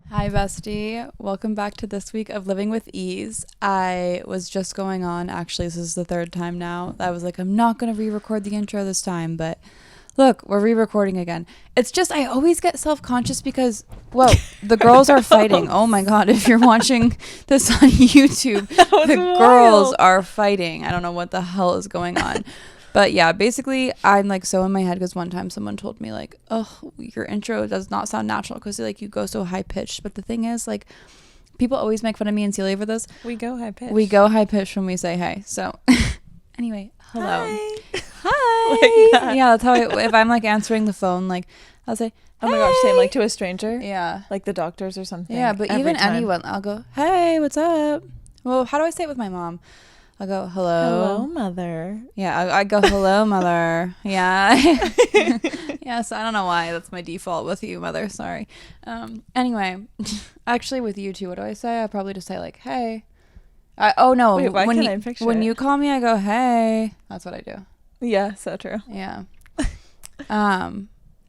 Hi, bestie. Welcome back to this week of Living with Ease. I was just going on, actually, this is the third time now. I was like, I'm not going to re-record the intro this time, but look, we're re-recording again. It's just, I always get self-conscious because, whoa, the girls are fighting. Oh my God, if you're watching this on YouTube, the girls are fighting. I don't know what the hell is going on. But yeah, basically, I'm like so in my head because one time someone told me like, oh, your intro does not sound natural because like you go so high pitched. But the thing is, like, people always make fun of me and Celia for this. We go high pitched. We go high pitched when we say hey. So anyway, hello. Hi. Hi. Yeah, that's how if I'm like answering the phone, like I'll say, hey. Oh my gosh, same, like to a stranger? Yeah. Like the doctors or something. Yeah, but even anyone, I'll go, hey, what's up? Well, how do I say it with my mom? I'll go, Hello, mother. Yeah, I go, hello, mother. Yeah. Yes, I don't know why. That's my default with you, mother. Sorry. Anyway, actually with you too, what do I say? I probably just say like, hey. Oh, no. Wait, why can't I picture when it? you call me, I go, hey. That's what I do. Yeah, so true. Yeah.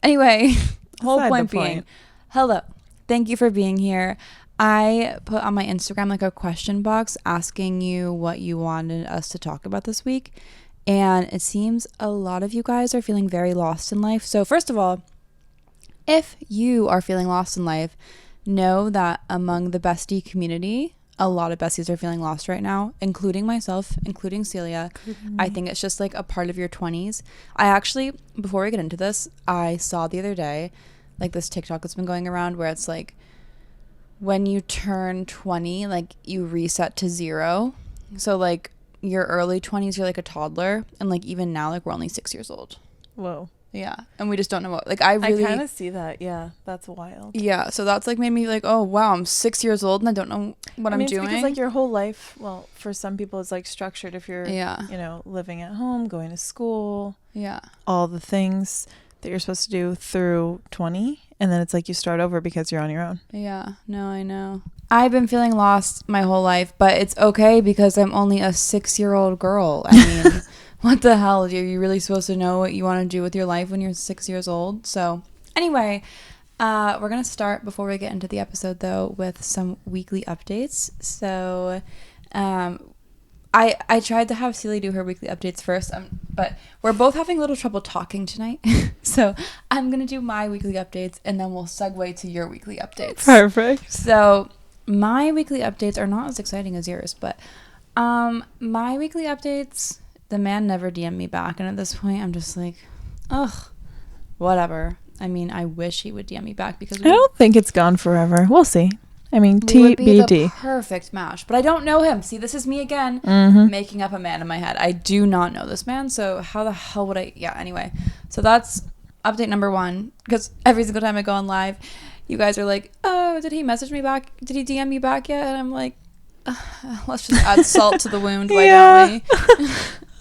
Anyway, whole Beside point the being, point. hello. Thank you for being here. I put on my Instagram like a question box asking you what you wanted us to talk about this week. And it seems a lot of you guys are feeling very lost in life. So first of all, if you are feeling lost in life, know that among the bestie community, a lot of besties are feeling lost right now, including myself, including Celia. I think it's just like a part of your 20s. I actually, before we get into this, I saw the other day like this TikTok that's been going around where it's like, when you turn 20, like you reset to 0. So like your early 20s, you're like a toddler. And like even now, like we're only 6 years old. Whoa. Yeah. And we just don't know what, like I kind of see that. Yeah, that's wild. Yeah. So that's like made me like, oh, wow, I'm 6 years old and I don't know what I'm doing. Because like your whole life, well, for some people it's like structured if you're, Yeah. you know, living at home, going to school. Yeah. All the things that you're supposed to do through 20. And then it's like you start over because you're on your own. Yeah, no, I know. I've been feeling lost my whole life, but it's okay because I'm only a 6-year-old girl. I mean, what the hell? Are you really supposed to know what you want to do with your life when you're 6 years old? So anyway, we're going to start before we get into the episode, though, with some weekly updates. So I tried to have Celia do her weekly updates first, but we're both having a little trouble talking tonight. So I'm going to do my weekly updates, and then we'll segue to your weekly updates. Perfect. So my weekly updates are not as exciting as yours, but my weekly updates, the man never DM'd me back. And at this point, I'm just like, ugh, whatever. I mean, I wish he would DM me back because I don't think it's gone forever. We'll see. I mean, we would be the TBD. perfect match, but I don't know him. See, this is me again, making up a man in my head. I do not know this man, so how the hell would I? Yeah, anyway. So that's update number 1, because every single time I go on live, you guys are like, oh, did he message me back? Did he DM me back yet? And I'm like, let's just add salt to the wound. Why don't we?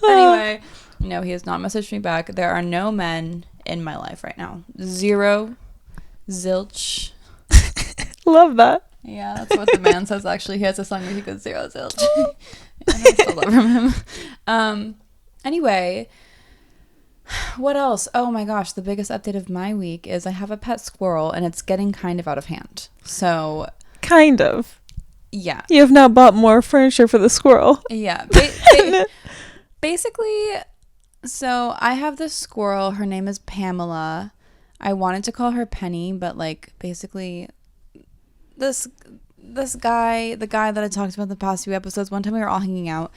Anyway, no, he has not messaged me back. There are no men in my life right now. 0, zilch. Love that. Yeah, that's what the man says, actually. He has a song where he goes 0 zilch. I still love him. Anyway, what else? Oh my gosh, the biggest update of my week is I have a pet squirrel and it's getting kind of out of hand. So Kind of. yeah. You have now bought more furniture for the squirrel. Yeah. Basically, so I have this squirrel. Her name is Pamela. I wanted to call her Penny, but like basically this guy, the guy that I talked about the past few episodes, one time we were all hanging out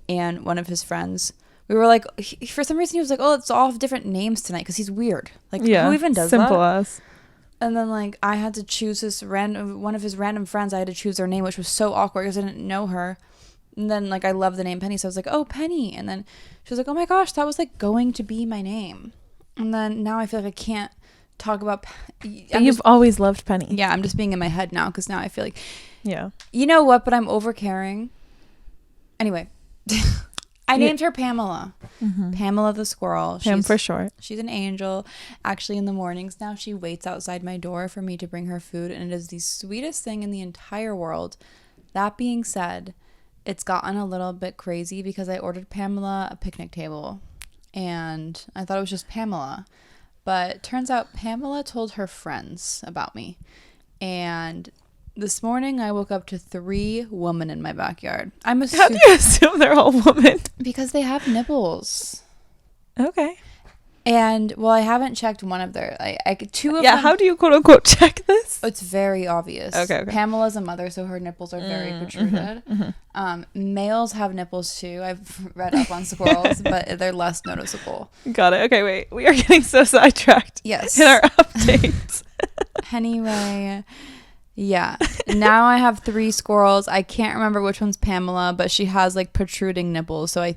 and one of his friends, we were like, for some reason he was like, oh, it's all different names tonight because he's weird. Like, Yeah, who even does simple that? as. And then like I had to choose one of his random friends. I had to choose their name, which was so awkward because I didn't know her. And then like I love the name Penny, so I was like, oh, Penny. And then she was like, oh my gosh, that was like going to be my name. And then now I feel like I can't talk about You've always loved Penny. Yeah, I'm just being in my head now because now I feel like, Yeah. you know what, but I'm over caring. Anyway, I named her Pamela. Pamela the squirrel. Pam for short. She's an angel. Actually, in the mornings now, she waits outside my door for me to bring her food, and it is the sweetest thing in the entire world. That being said, it's gotten a little bit crazy because I ordered Pamela a picnic table, and I thought it was just Pamela. But turns out Pamela told her friends about me. And This morning I woke up to 3 women in my backyard. How do you assume they're all women? Because they have nipples. Okay. And well, I haven't checked one of their two of them. Yeah, how do you quote unquote check this? It's very obvious. Okay. Pamela's a mother, so her nipples are very protruded. Males have nipples too. I've read up on squirrels, but they're less noticeable. Got it. Okay, wait. We are getting so sidetracked. Yes. In our updates. Anyway, yeah. Now I have 3 squirrels. I can't remember which one's Pamela, but she has like protruding nipples, so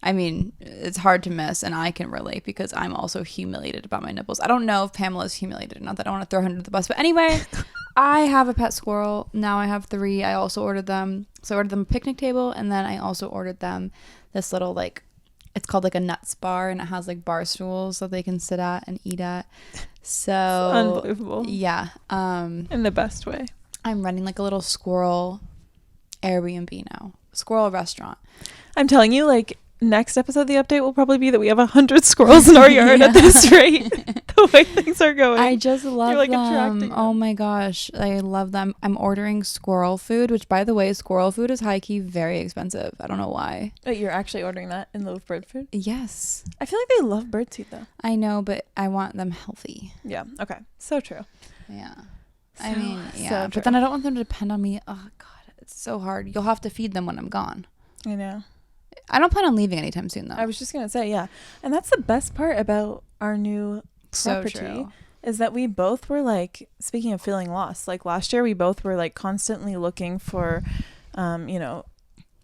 I mean, it's hard to miss, and I can relate because I'm also humiliated about my nipples. I don't know if Pamela's humiliated. Not that I want to throw her under the bus, but anyway, I have a pet squirrel. Now I have 3. I also ordered them. So I ordered them a picnic table, and then I also ordered them this little, like, it's called like a nuts bar, and it has like bar stools that they can sit at and eat at. So unbelievable. Yeah. In the best way. I'm running like a little squirrel Airbnb now. Squirrel restaurant. I'm telling you, like, next episode, the update will probably be that we have 100 squirrels in our yard at this rate. The way things are going. I just love You're, like, them. attracting Oh them. my gosh. I love them. I'm ordering squirrel food, which by the way, squirrel food is high key very expensive. I don't know why. Wait, you're actually ordering that in lieu of bird food? Yes. I feel like they love birdseed though. I know, but I want them healthy. Yeah. Okay. So true. Yeah. So But true. then I don't want them to depend on me. Oh God, it's so hard. You'll have to feed them when I'm gone. I know. I don't plan on leaving anytime soon though. I was just gonna say, yeah, and that's the best part about our new property. So true. Is that we both were like, speaking of feeling lost, like last year we both were like constantly looking for,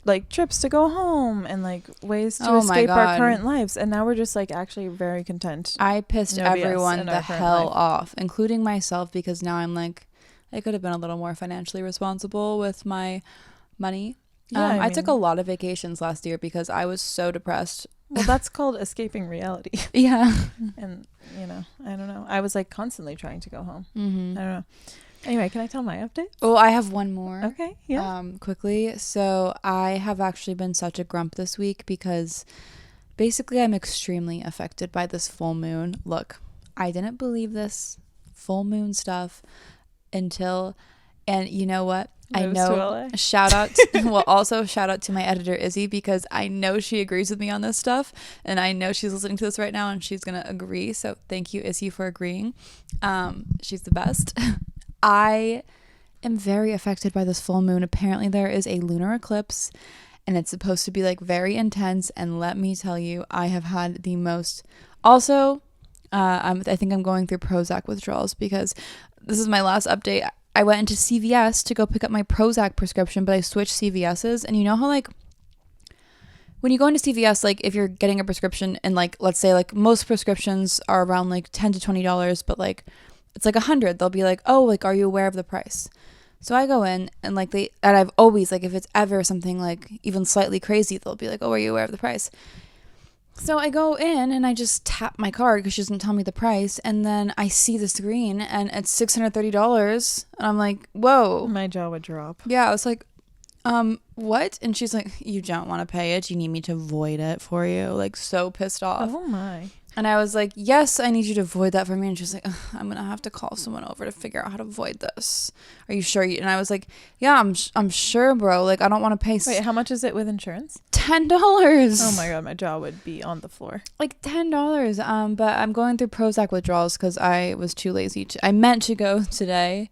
like trips to go home and like ways to escape our current lives, and now we're just like actually very content. I pissed everyone the hell life. off, including myself, because now I'm like, I could have been a little more financially responsible with my money. Yeah, I took a lot of vacations last year because I was so depressed. Well, that's called escaping reality. Yeah. And, I don't know. I was like constantly trying to go home. Mm-hmm. I don't know. Anyway, can I tell my update? Oh, I have one more. Okay. Yeah. Quickly. So I have actually been such a grump this week because basically I'm extremely affected by this full moon. Look, I didn't believe this full moon stuff until, and you know what? I know. Shout out to my editor Izzy, because I know she agrees with me on this stuff, and I know she's listening to this right now and she's gonna agree. So thank you, Izzy, for agreeing. She's the best. I am very affected by this full moon. Apparently there is a lunar eclipse, and it's supposed to be like very intense. And let me tell you, I have had the most. Also, I think I'm going through Prozac withdrawals because this is my last update. I went into CVS to go pick up my Prozac prescription, but I switched CVS's. And you know how, like, when you go into CVS, like, if you're getting a prescription and, like, let's say, like, most prescriptions are around, like, $10 to $20, but, like, it's, like, $100. They'll be like, oh, like, are you aware of the price? So I go in, and, like, and I've always, like, if it's ever something, like, even slightly crazy, they'll be like, oh, are you aware of the price? So I go in and I just tap my card because she doesn't tell me the price. And then I see the screen and it's $630. And I'm like, whoa. My jaw would drop. Yeah, I was like, what? And she's like, you don't want to pay it? You need me to void it for you? Like, so pissed off. Oh my. And I was like, yes, I need you to void that for me. And she's like, I'm going to have to call someone over to figure out how to void this. Are you sure? And I was like, yeah, I'm sure, bro. Like, I don't want to pay. Wait, how much is it with insurance? $10. Oh my God, my jaw would be on the floor. Like $10. But I'm going through Prozac withdrawals because I was too lazy I meant to go today.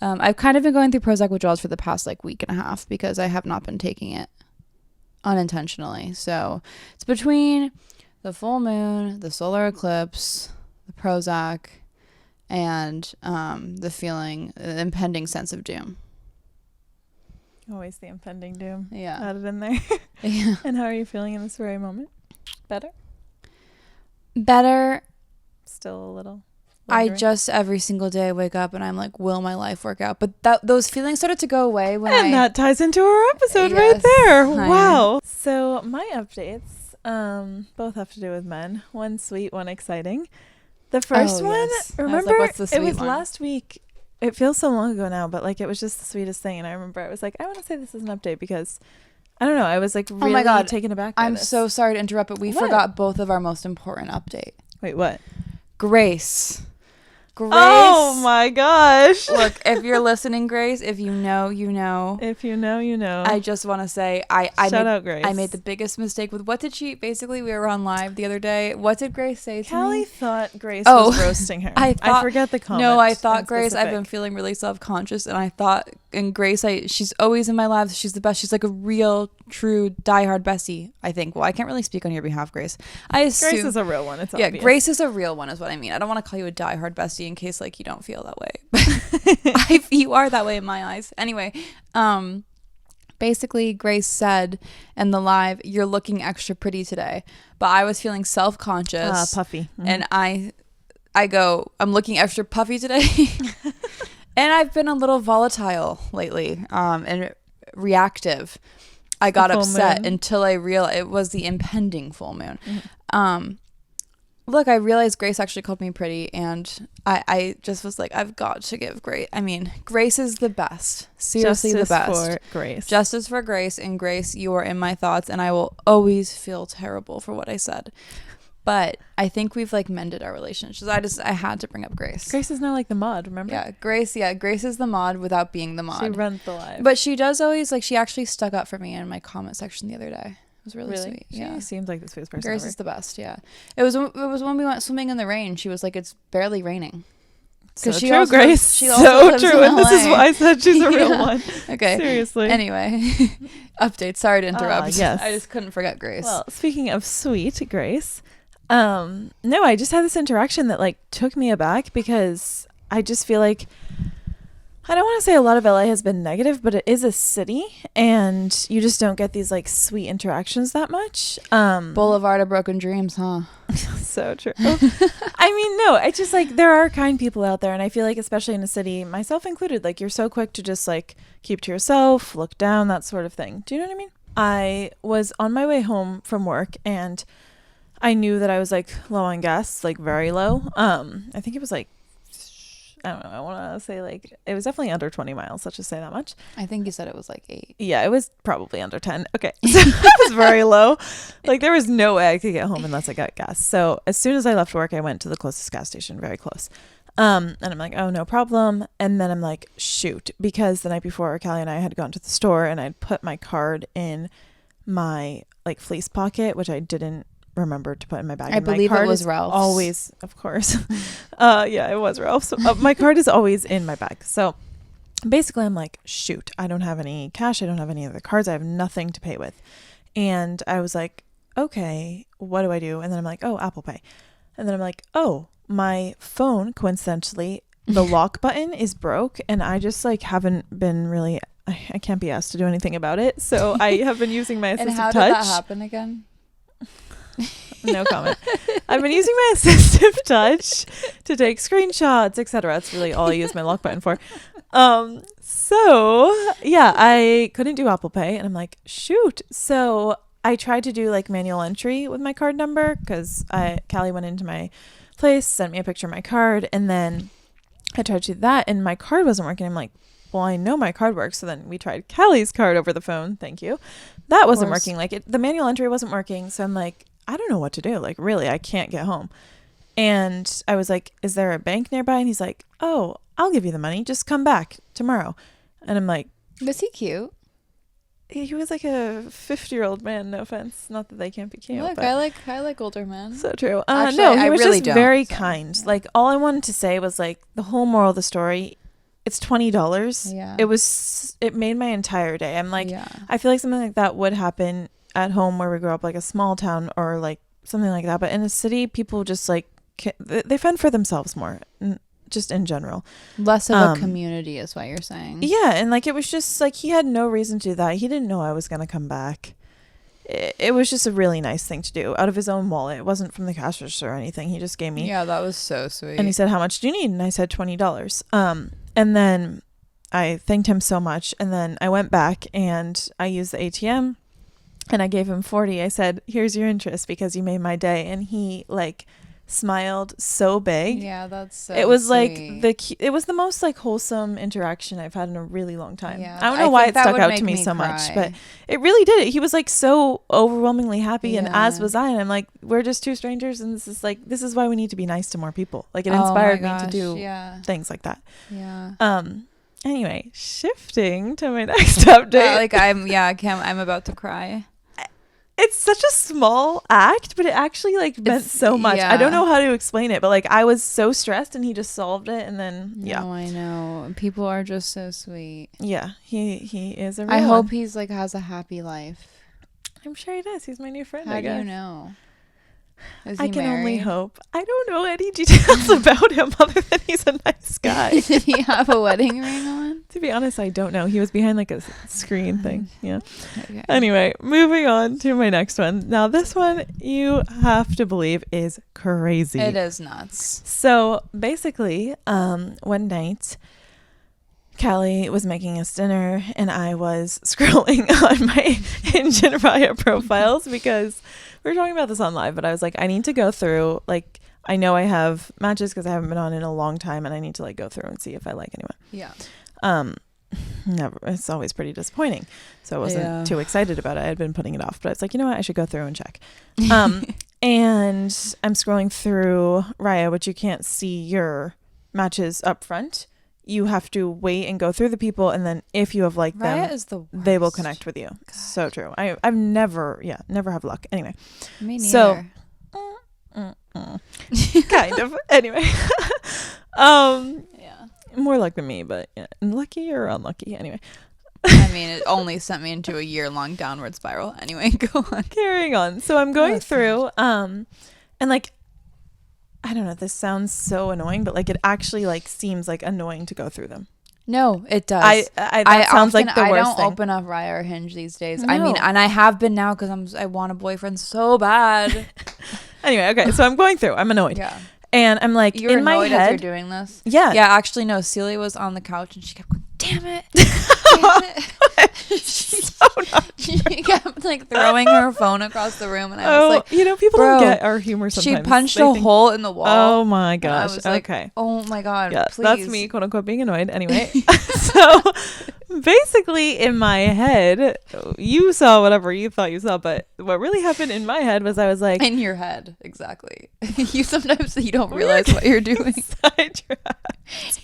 I've kind of been going through Prozac withdrawals for the past like week and a half because I have not been taking it unintentionally. So it's between the full moon, the solar eclipse, the Prozac, and the impending sense of doom. Always the impending doom. Yeah. Added in there. Yeah. And how are you feeling in this very moment? Better? Still a little I wondering? just every single day I wake up and I'm like, will my life work out? But those feelings started to go away when that ties into our episode right there. Wow. So my updates both have to do with men. One sweet, one exciting. The first one, yes. remember, Like, what's the sweet it was one? last week. It feels so long ago now, but like it was just the sweetest thing. And I remember I was like, I want to say this is an update because I don't know. I was like really my God. taken aback by I'm this. so sorry to interrupt, but we What? forgot both of our most important update. Wait, what? Grace. Grace. Oh my gosh. Look, if you're listening, Grace, if you know, you know. If you know, you know. I just want to say Shout out Grace. I made the biggest mistake with what did she basically we were on live the other day. What did Grace say to Callie me? thought Grace was roasting her. I forget the comment. No, I thought Grace, I've been feeling really self-conscious, and I thought, and Grace, she's always in my lives. She's the best. She's like a real, true, diehard bestie, I think. Well, I can't really speak on your behalf, Grace. I assume Grace is a real one. It's obvious. Yeah, Grace is a real one is what I mean. I don't want to call you a diehard bestie in case like you don't feel that way. You are that way in my eyes. Anyway, basically Grace said in the live, "You're looking extra pretty today," but I was feeling self-conscious, puffy, and I go, "I'm looking extra puffy today," and I've been a little volatile lately, and reactive. I got upset until I realized it was the impending full moon. Look, I realized Grace actually called me pretty, and I just was like, I've got to give Grace. I mean, Grace is the best. Seriously, the best. Justice for Grace. Justice for Grace. And Grace, you are in my thoughts, and I will always feel terrible for what I said. But I think we've like mended our relationship. I had to bring up Grace. Grace is now like the mod, remember? Yeah, Grace is the mod without being the mod. She runs the live. But she does always like, she actually stuck up for me in my comment section the other day. It was really sweet. She seems like the sweetest person Grace ever. is the best. Yeah, it was when we went swimming in the rain. She was like, "It's barely raining." So true, Grace. So true, and this is why I said she's a real one. Okay. Seriously. Anyway, update. Sorry to interrupt. Yes. I just couldn't forget Grace. Well, speaking of sweet Grace, no, I just had this interaction that like took me aback because I just feel like I don't want to say a lot of LA has been negative, but it is a city and you just don't get these like sweet interactions that much. Boulevard of Broken Dreams, huh? So true. I mean, no, it's just like there are kind people out there. And I feel like especially in a city, myself included, like you're so quick to just like keep to yourself, look down, that sort of thing. Do you know what I mean? I was on my way home from work and I knew that I was like low on gas, like very low. I think it was like, I don't know. I want to say like it was definitely under 20 miles. Let's just say that much. I think you said it was like 8. Yeah, it was probably under 10. Okay. So it was very low. Like there was no way I could get home unless I got gas. So as soon as I left work, I went to the closest gas station, very close. And I'm like, oh, no problem. And then I'm like, shoot, because the night before Callie and I had gone to the store and I'd put my card in my like fleece pocket, which I didn't remember to put in my bag. I believe it was Ralph's. Always, of course. Yeah, it was Ralph's. So, my card is always in my bag. So basically I'm like, shoot, I don't have any cash. I don't have any other cards. I have nothing to pay with. And I was like, okay, what do I do? And then I'm like, oh, Apple Pay. And then I'm like, oh, my phone, coincidentally, the lock button is broke. And I just like haven't been really, I can't be asked to do anything about it. So I have been using my assistive touch. And how did that happen again? No comment. I've been using my assistive touch to take screenshots, etc. That's really all I use my lock button for. So yeah, I couldn't do Apple Pay and I'm like, shoot. So I tried to do like manual entry with my card number because Callie went into my place, sent me a picture of my card, and then I tried to do that and my card wasn't working. I'm like, well, I know my card works. So then we tried Callie's card over the phone. Thank you. That wasn't working. Like the manual entry wasn't working. So I'm like, I don't know what to do. Like, really, I can't get home. And I was like, is there a bank nearby? And he's like, oh, I'll give you the money. Just come back tomorrow. And I'm like, was he cute? He was like a 50-year-old man. No offense. Not that they can't be cute. Look, I like older men. So true. Actually, no, he was really just very kind. Yeah. Like, all I wanted to say was like the whole moral of the story. It's $20. Yeah. It made my entire day. I'm like, yeah. I feel like something like that would happen at home where we grew up, like a small town or like something like that. But in a city, people just like, they fend for themselves more, just in general. Less of a community is what you're saying. Yeah. And like, it was just like, he had no reason to do that. He didn't know I was going to come back. It was just a really nice thing to do out of his own wallet. It wasn't from the cash register or anything. He just gave me. Yeah, that was so sweet. And he said, how much do you need? And I said $20. And then I thanked him so much. And then I went back and I used the ATM and I gave him $40. I said, here's your interest because you made my day. And he like smiled so big. Yeah, that's so It was sweet. like it was the most like wholesome interaction I've had in a really long time. Yeah, I don't know why think it that stuck would out make to me me so much, cry. but it really did it. He was like so overwhelmingly happy, and as Yeah. was I. And I'm like, we're just two strangers, and this is why we need to be nice to more people. Like it Oh my inspired me to gosh, do yeah. things like that. Yeah. Anyway, shifting to my next update. Cam, I'm about to cry. It's such a small act, but it actually like meant so much. I don't yeah. know how to explain it, but like I was so stressed and he just solved it, and then No, I know. People are just so sweet. yeah, he is a real I hope one. he's like has a happy life. I'm sure he does. He's my new friend. How I do you guess. know? Is I he can married? only hope. I don't know any details about him other than he's a nice guy. Did he have a wedding ring on? To be honest, I don't know. He was behind like a screen thing. Yeah. Okay. Anyway, moving on to my next one. Now, this one you have to believe is crazy. It is nuts. So basically, one night, Callie was making us dinner, and I was scrolling on my Hinge and Raya profiles because we were talking about this on live. But I was like, I need to go through. Like, I know I have matches because I haven't been on in a long time, and I need to like go through and see if I like anyone. Yeah. Never. It's always pretty disappointing. So I wasn't too excited about it. I had been putting it off, but it's like, you know what? I should go through and check. And I'm scrolling through Raya, which you can't see your matches up front. You have to wait and go through the people, and then if you have liked Raya them, is the worst. they will connect with you. God. So true. I've never have luck. Anyway, Me neither. so kind of. Anyway, yeah. more luck than me, but yeah, lucky or unlucky. Anyway, I mean, it only sent me into a year-long downward spiral. Anyway, go on. Carrying on. So I'm going through, and like, I don't know, this sounds so annoying, but like it actually like seems like annoying to go through them. No, it does. That sounds like the worst I don't thing. open up Raya or Hinge these days. No. I mean, and I have been now because I want a boyfriend so bad. Anyway, okay, so I'm going through. I'm annoyed. Yeah. And I'm like, You're in my annoyed head, as you're doing this? Yeah. Yeah, actually, no. Celia was on the couch and she kept going, damn it. Damn it. She kept like throwing her phone across the room, and I was like, you know, people bro, don't get our humor sometimes. she punched a hole in the wall. Oh my gosh. I was like, okay. oh my God. Yeah, please. that's me, quote unquote, being annoyed. Anyway, so basically in my head, you saw whatever you thought you saw, but what really happened in my head was I was like, in your head, exactly. You sometimes you don't realize what you're doing. Sidetracked.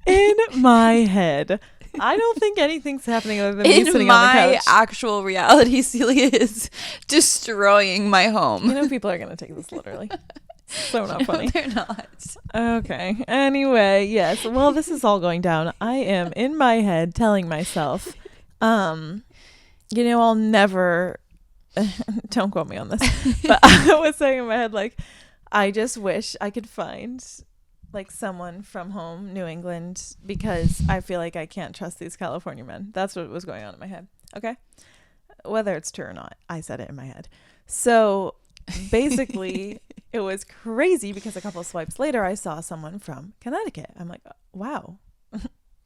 In my head, I don't think anything's happening other than me sitting In on the my couch. actual reality, Celia is destroying my home. You know, people are going to take this literally. So not funny. No, they're not. Okay. Anyway, yes. Well, this is all going down. I am in my head telling myself, you know, I'll never, don't quote me on this, but I was saying in my head, like, I just wish I could find like someone from home, New England, because I feel like I can't trust these California men. That's what was going on in my head. Okay. Whether it's true or not, I said it in my head. So basically it was crazy because a couple of swipes later, I saw someone from Connecticut. I'm like, wow,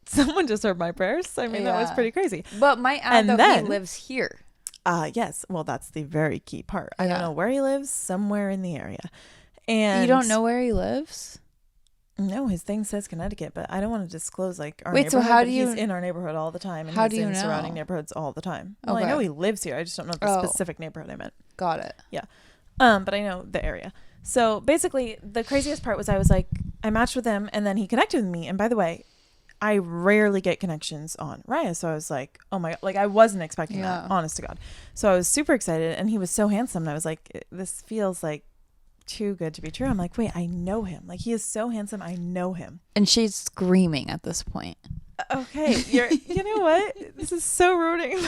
someone just heard my prayers. I mean, that was pretty crazy. But my aunt, though, he lives here. Yes. Well, that's the very key part. I don't know where he lives, somewhere in the area. And you don't know where he lives? No, his thing says Connecticut, but I don't want to disclose like our Wait, neighborhood. so how do you? He's in our neighborhood all the time, and how he's do you in know? surrounding neighborhoods all the time. Well, I know he lives here. I just don't know the specific neighborhood I meant. Got it. Yeah, but I know the area. So basically, the craziest part was I was like, I matched with him, and then he connected with me. And by the way, I rarely get connections on Raya, so I was like, oh my God, like I wasn't expecting that, honest to God. So I was super excited, and he was so handsome, and I was like, this feels like too good to be true. I'm like, wait, I know him. Like, he is so handsome. I know him. And she's screaming at this point. Okay, you know what? This is so ruining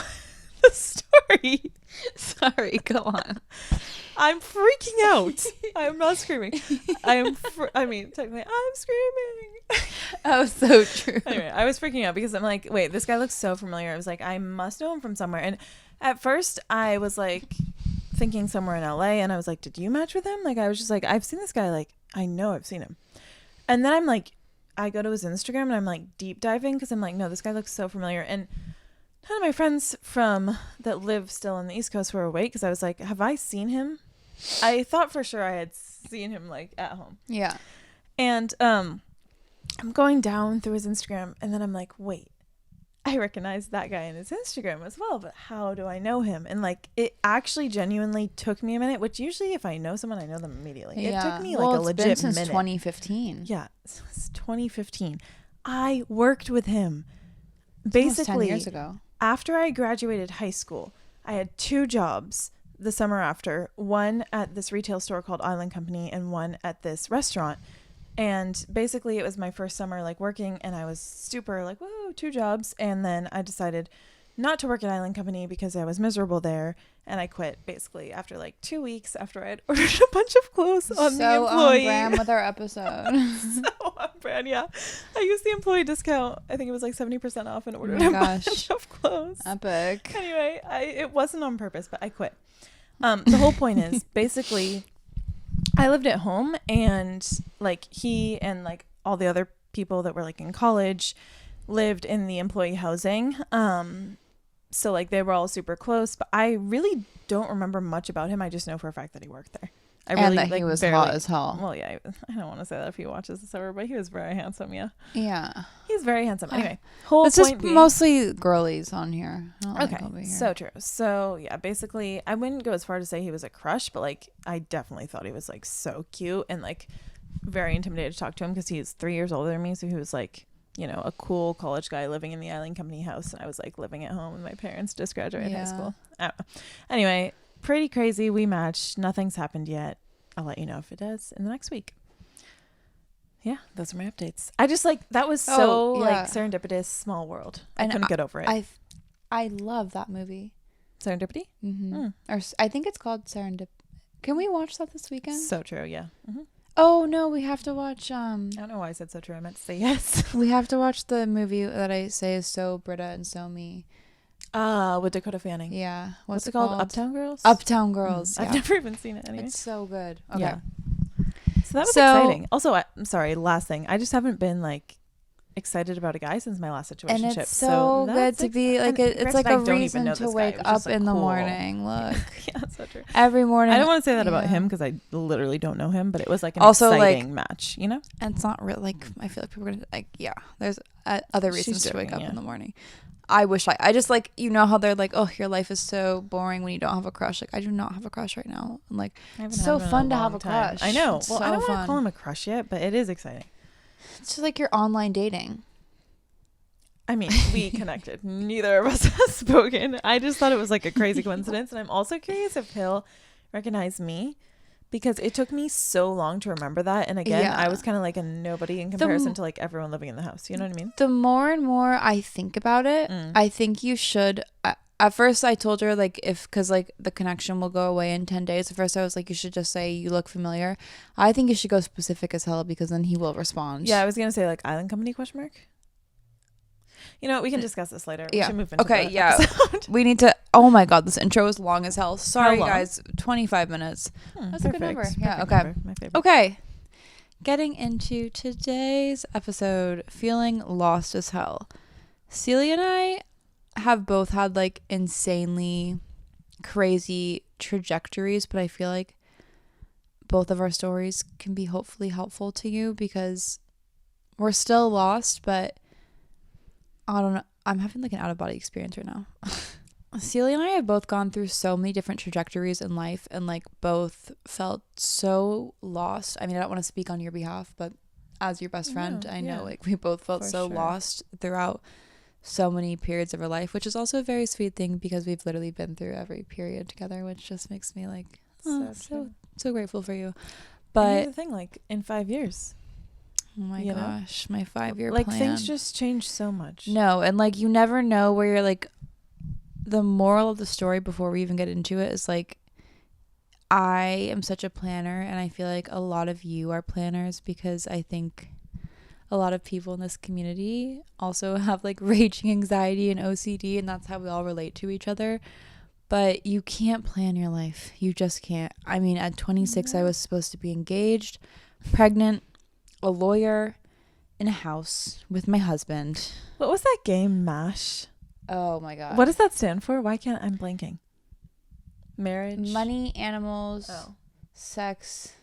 the story. Sorry, go on. I'm freaking out. I'm not screaming. Technically, I'm screaming. Oh, so true. Anyway, I was freaking out because I'm like, wait, this guy looks so familiar. I was like, I must know him from somewhere. And at first, I was like thinking somewhere in LA, and I was like, did you match with him? Like, I was just like, I've seen this guy. Like, I know I've seen him. And then I'm like, I go to his Instagram and I'm like deep diving because I'm like, no, this guy looks so familiar. And none of my friends that live still on the East Coast were awake because I was like, have I seen him I thought for sure I had seen him like at home. Yeah. And I'm going down through his Instagram, and then I'm like, wait, I recognize that guy in his Instagram as well, but how do I know him? And like, it actually genuinely took me a minute, which usually if I know someone, I know them immediately. Yeah. It took me well, like a it's legit been since minute. 2015. Yeah, it's 2015. I worked with him. It's almost Basically, 10 years ago. after I graduated high school, I had 2 jobs the summer after, one at this retail store called Island Company and one at this restaurant. And basically it was my first summer like working, and I was super like, woo, 2 jobs. And then I decided not to work at Island Company because I was miserable there, and I quit basically after like 2 weeks after I had ordered a bunch of clothes on the employee. So on brand with our episode. So on brand, yeah. I used the employee discount. I think it was like 70% off, and ordered my a gosh. bunch of clothes. Epic. Anyway, it wasn't on purpose, but I quit. The whole point is basically I lived at home, and like he and like all the other people that were like in college lived in the employee housing. So like they were all super close, but I really don't remember much about him. I just know for a fact that he worked there. I really, And that like, he was barely, hot as hell. Well, yeah, I don't want to say that if he watches this over, but he was very handsome. Yeah, Yeah. he's very handsome. Anyway, whole It's just point being, mostly girlies on here. I don't like okay, over here. so true. So yeah, basically, I wouldn't go as far to say he was a crush, but like I definitely thought he was like so cute and like very intimidated to talk to him because he's 3 years older than me. So he was like, you know, a cool college guy living in the Island Company house, and I was like living at home with my parents, just graduated high school. I don't know. Anyway, pretty crazy. We matched. Nothing's happened yet. I'll let you know if it does in the next week. Yeah, those are my updates. I just like that was so like serendipitous, small world. I couldn't get over it. I love that movie. Serendipity? Mm-hmm. Or I think it's called Serendip. Can we watch that this weekend? So true, yeah. Mm-hmm. Oh no, we have to watch. I don't know why I said so true. I meant to say yes. We have to watch the movie that I say is so Britta and so me. With Dakota Fanning. Yeah. What's it called? Uptown Girls? Uptown Girls. I've never even seen it anyway. It's so good. Okay. Yeah. So that was exciting. Also, I'm sorry, last thing. I just haven't been like excited about a guy since my last situationship. And it's so good to be like it's like a reason to wake up in the morning. Look. Yeah, that's so true. Every morning. I don't want to say that about him because I literally don't know him, but it was like an also exciting match, you know? And it's not real. Like I feel like people are gonna like there's other reasons to wake up in the morning. I wish I just like, you know how they're like, oh, your life is so boring when you don't have a crush. Like I do not have a crush right now. I'm like, it's so fun to have a crush. I know. It's well, so I don't want fun. to call him a crush yet, but it is exciting. It's just like your online dating. I mean, we connected. Neither of us has spoken. I just thought it was like a crazy coincidence. And I'm also curious if he'll recognize me, because it took me so long to remember that. And again, I was kind of like a nobody in comparison to like everyone living in the house. You know what I mean? The more and more I think about it, I think you should. At first, I told her like because like the connection will go away in 10 days. At first, I was like, you should just say you look familiar. I think you should go specific as hell because then he will respond. Yeah, I was gonna say like Island Company ? You know, we can discuss this later. We should move into the episode. We need to. Oh my god, this intro is long as hell. Sorry, guys. 25 minutes. That's a good number. Yeah. Okay. Number. My favorite. Okay. Getting into today's episode, feeling lost as hell. Celia and I have both had like insanely crazy trajectories, but I feel like both of our stories can be hopefully helpful to you because we're still lost, but I don't know. I'm having like an out of body experience right now. Celia and I have both gone through so many different trajectories in life and like both felt so lost. I mean, I don't want to speak on your behalf, but as your best friend, I know like we both felt so lost throughout so many periods of our life, which is also a very sweet thing because we've literally been through every period together, which just makes me like so grateful for you. But the thing, like in 5 years. Oh my gosh, my 5-year like plan. things just change so much. No, and like you never know where you're like. The moral of the story before we even get into it is like I am such a planner, and I feel like a lot of you are planners because I think a lot of people in this community also have like raging anxiety and OCD, and that's how we all relate to each other. But you can't plan your life. You just can't. I mean, at 26, I was supposed to be engaged, pregnant, a lawyer, in a house with my husband. What was that game, MASH? Oh my god. What does that stand for? Why can't I'm blanking? Marriage, money, animals, sex,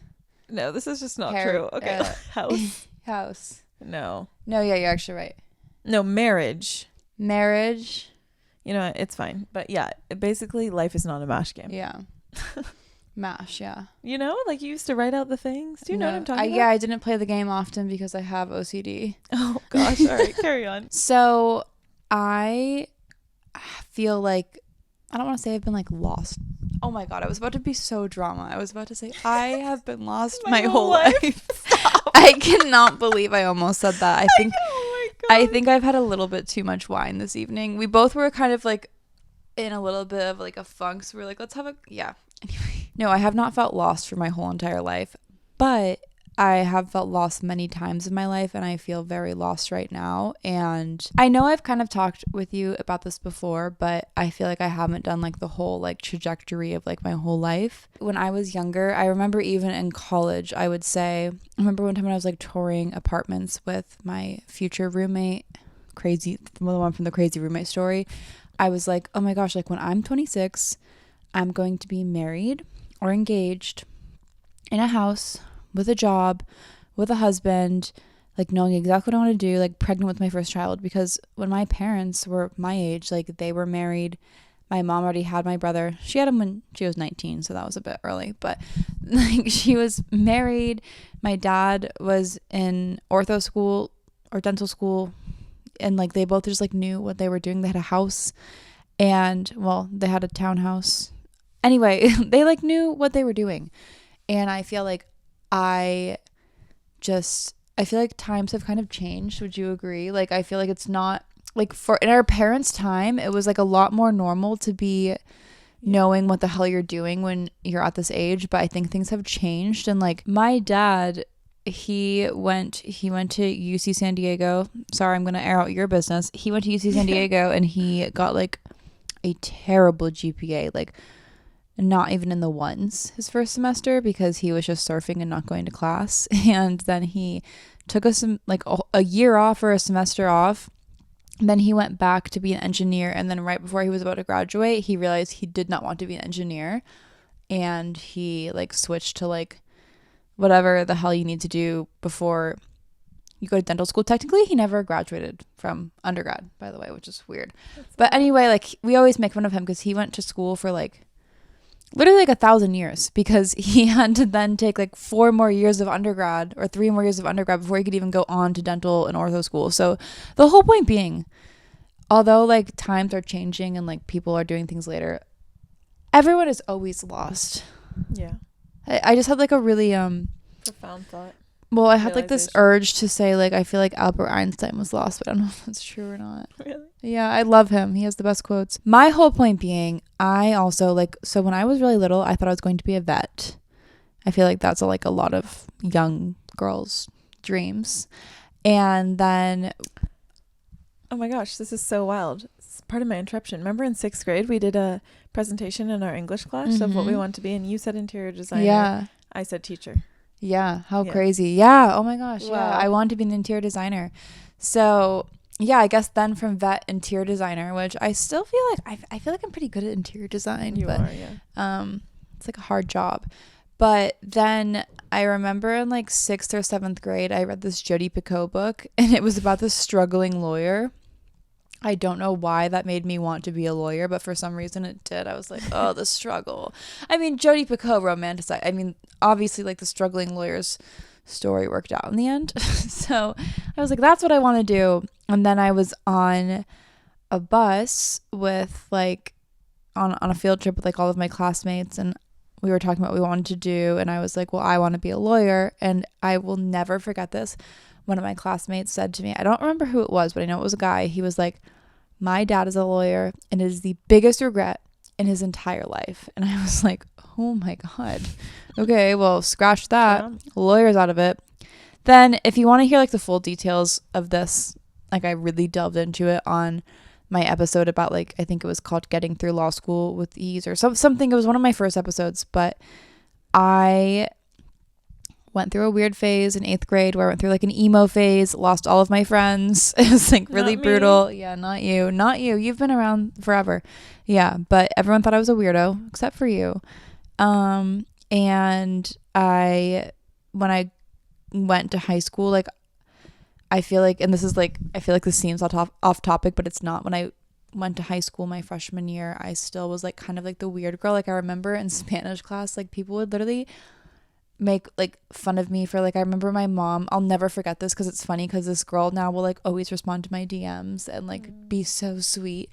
No, this is just not Hair- true. Okay. House. house. No. No, yeah, you're actually right. No, marriage. Marriage. You know what? It's fine. But yeah, basically, life is not a mash game. Yeah. Mash, yeah. You know, like you used to write out the things. Do you know what I'm talking about? Yeah, I didn't play the game often because I have OCD. Oh, gosh. All right. Carry on. So I feel like, I don't want to say I've been like lost. Oh my God, I was about to be so drama. I was about to say I have been lost my whole life. I cannot believe I almost said that. I think I've had a little bit too much wine this evening. We both were kind of like in a little bit of like a funk. So we're like, let's have a, yeah. Anyway. No, I have not felt lost for my whole entire life, but I have felt lost many times in my life, and I feel very lost right now. And I know I've kind of talked with you about this before, but I feel like I haven't done like the whole like trajectory of like my whole life. When I was younger, I remember even in college, I remember one time when I was like touring apartments with my future roommate, the one from the crazy roommate story. I was like, oh my gosh, like when I'm 26, I'm going to be married or engaged in a house with a job, with a husband, like knowing exactly what I want to do, like pregnant with my first child. Because when my parents were my age, like they were married. My mom already had my brother. She had him when she was 19, so that was a bit early. But like she was married. My dad was in ortho school or dental school. And like they both just like knew what they were doing. They had a house and well, they had a townhouse. Anyway, they like knew what they were doing. And I feel like I feel like times have kind of changed. Would you agree? Like, I feel like it's not like in our parents' time, it was like a lot more normal to be knowing what the hell you're doing when you're at this age. But I think things have changed. And like my dad, he went to UC San Diego. Sorry, I'm going to air out your business. He went to UC San Diego and he got like a terrible GPA, like not even in the ones his first semester because he was just surfing and not going to class. And then he took us like a year off or a semester off. Then he went back to be an engineer. And then right before he was about to graduate, he realized he did not want to be an engineer. And he like switched to like whatever the hell you need to do before you go to dental school. Technically, he never graduated from undergrad, by the way, which is weird. But anyway, like we always make fun of him because he went to school for like literally like 1,000 years because he had to then take like 4 more years of undergrad or 3 more years of undergrad before he could even go on to dental and ortho school. So the whole point being, although like times are changing and like people are doing things later, everyone is always lost. Yeah. I just had like a really profound thought. Well, I had like this urge to say like I feel like Albert Einstein was lost, but I don't know if that's true or not. Really? Yeah, I love him. He has the best quotes. My whole point being, I also like, so when I was really little, I thought I was going to be a vet. I feel like that's like a lot of young girls' dreams. And then, oh my gosh, this is so wild. It's part of my interruption. Remember in 6th grade, we did a presentation in our English class of what we want to be, and you said interior designer. Yeah. I said teacher. Yeah. How crazy. Yeah. Oh my gosh. Wow. Yeah. I wanted to be an interior designer. So yeah, I guess then from vet, interior designer, which I still feel like I feel like I'm pretty good at interior design. You are, yeah. It's like a hard job. But then I remember in like 6th or 7th grade, I read this Jodi Picoult book, and it was about this struggling lawyer. I don't know why that made me want to be a lawyer, but for some reason it did. I was like, oh, the struggle. I mean, Jodi Picoult romanticized. I mean, obviously, like the struggling lawyer's story worked out in the end. So I was like, that's what I want to do. And then I was on a bus with like on a field trip with like all of my classmates, and we were talking about what we wanted to do. And I was like, well, I want to be a lawyer. And I will never forget this. One of my classmates said to me, I don't remember who it was, but I know it was a guy. He was like, my dad is a lawyer and it is the biggest regret in his entire life. And I was like, oh my God. Okay, well, scratch that. Yeah. Lawyer's out of it. Then if you want to hear like the full details of this, like I really delved into it on my episode about like, I think it was called Getting Through Law School with Ease or something. It was one of my first episodes, but I went through a weird phase in 8th grade where I went through like an emo phase, lost all of my friends. It was like really brutal. Yeah, not you. You've been around forever. Yeah, but everyone thought I was a weirdo except for you. And when I went to high school, like, I feel like, and this is like, I feel like this seems off topic, but it's not. When I went to high school my freshman year, I still was like kind of like the weird girl. Like, I remember in Spanish class, like, people would literally make like fun of me for like, I remember my mom, I'll never forget this because it's funny, because this girl now will like always respond to my DMs and like be so sweet.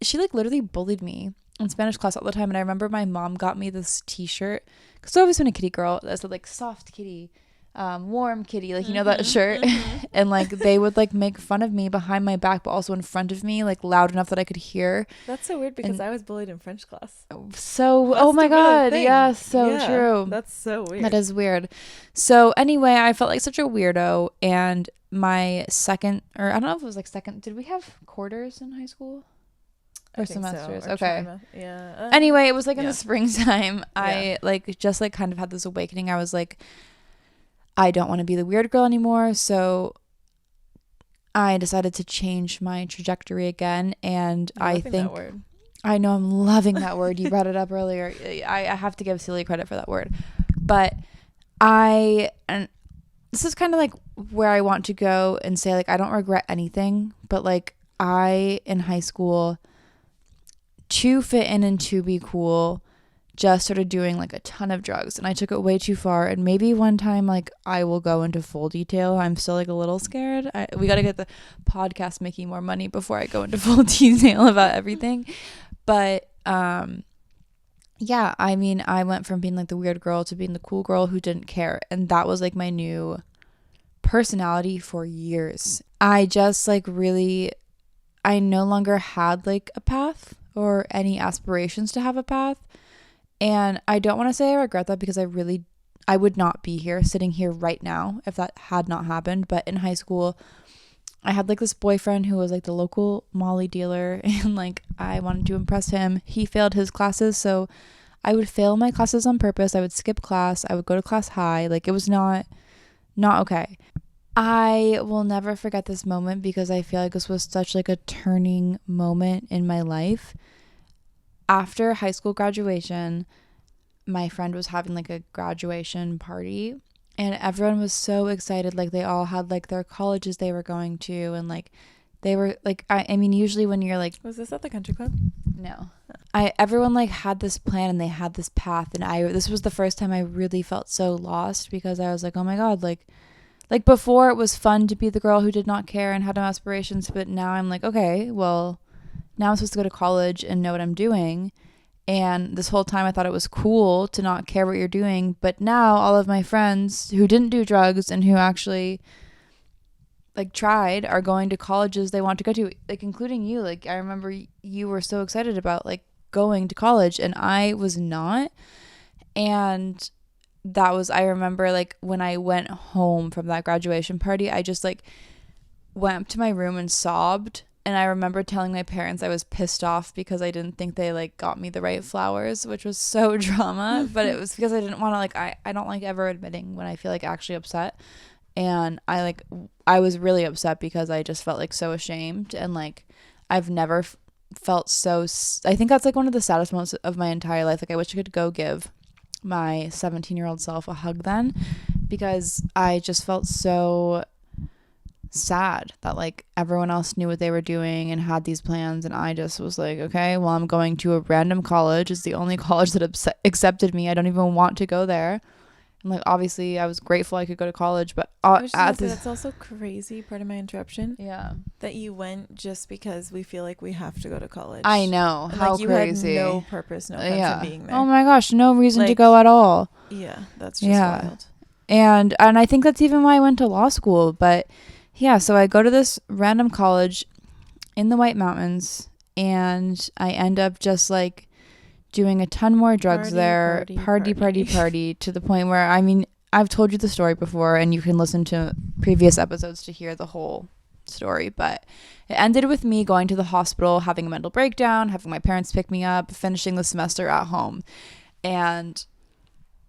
She like literally bullied me in Spanish class all the time. And I remember my mom got me this t-shirt, because I've always been a kitty girl, that said like soft kitty, warm kitty, like, you know, that shirt. And like they would like make fun of me behind my back, but also in front of me, like loud enough that I could hear. That's so weird, because I was bullied in French class. So oh my god, yeah, so yeah, true. That's so weird. That is weird. So anyway, I felt like such a weirdo. And my second, or I don't know if it was like second, did we have quarters in high school? Or semesters? So. Or okay. Yeah. Anyway, it was like in the springtime. Yeah. I like just like kind of had this awakening. I was like, I don't want to be the weird girl anymore. So I decided to change my trajectory again. And I think, that word. I know, I'm loving that word. You brought it up earlier. I have to give Celia credit for that word. But and this is kind of like where I want to go and say, like, I don't regret anything. But like, in high school, to fit in and to be cool, just started doing like a ton of drugs, and I took it way too far. And maybe one time, like, I will go into full detail. I'm still like a little scared. We got to get the podcast making more money before I go into full detail about everything. But yeah, I mean, I went from being like the weird girl to being the cool girl who didn't care, and that was like my new personality for years. I just like really, I no longer had like a path or any aspirations to have a path. And I don't want to say I regret that, because I would not be here sitting here right now if that had not happened. But in high school, I had like this boyfriend who was like the local Molly dealer, and like I wanted to impress him. He failed his classes, so I would fail my classes on purpose. I would skip class. I would go to class high. Like, it was not okay. I will never forget this moment, because I feel like this was such like a turning moment in my life. After high school graduation, my friend was having like a graduation party, and everyone was so excited. Like, they all had like their colleges they were going to, and like they were like, I mean, usually when you're like, was this at the country club? No. Everyone like had this plan and they had this path, and this was the first time I really felt so lost, because I was like, oh my god, like before it was fun to be the girl who did not care and had no aspirations, but now I'm like, okay, well, now I'm supposed to go to college and know what I'm doing. And this whole time I thought it was cool to not care what you're doing. But now all of my friends who didn't do drugs and who actually like tried are going to colleges they want to go to, like including you. Like, I remember you were so excited about like going to college, and I was not. And I remember like when I went home from that graduation party, I just like went up to my room and sobbed. And I remember telling my parents I was pissed off because I didn't think they like got me the right flowers, which was so drama. But it was because I didn't want to like, I don't like ever admitting when I feel like actually upset. And I was really upset because I just felt like so ashamed. And like, I've never felt so, I think that's like one of the saddest moments of my entire life. Like, I wish I could go give my 17-year-old self a hug then, because I just felt so sad that like everyone else knew what they were doing and had these plans, and I just was like, okay, well, I'm going to a random college. It's the only college that accepted me. I don't even want to go there. And like, obviously I was grateful I could go to college, but that's also crazy, part of my interruption, that you went just because we feel like we have to go to college. I know, and how like, you crazy. had no purpose, no sense of being there. Oh my gosh, no reason to go at all. Yeah, that's just wild. And I think that's even why I went to law school. But yeah, so I go to this random college in the White Mountains, and I end up just like doing a ton more drugs party to the point where, I mean, I've told you the story before, and you can listen to previous episodes to hear the whole story. But it ended with me going to the hospital, having a mental breakdown, having my parents pick me up, finishing the semester at home. And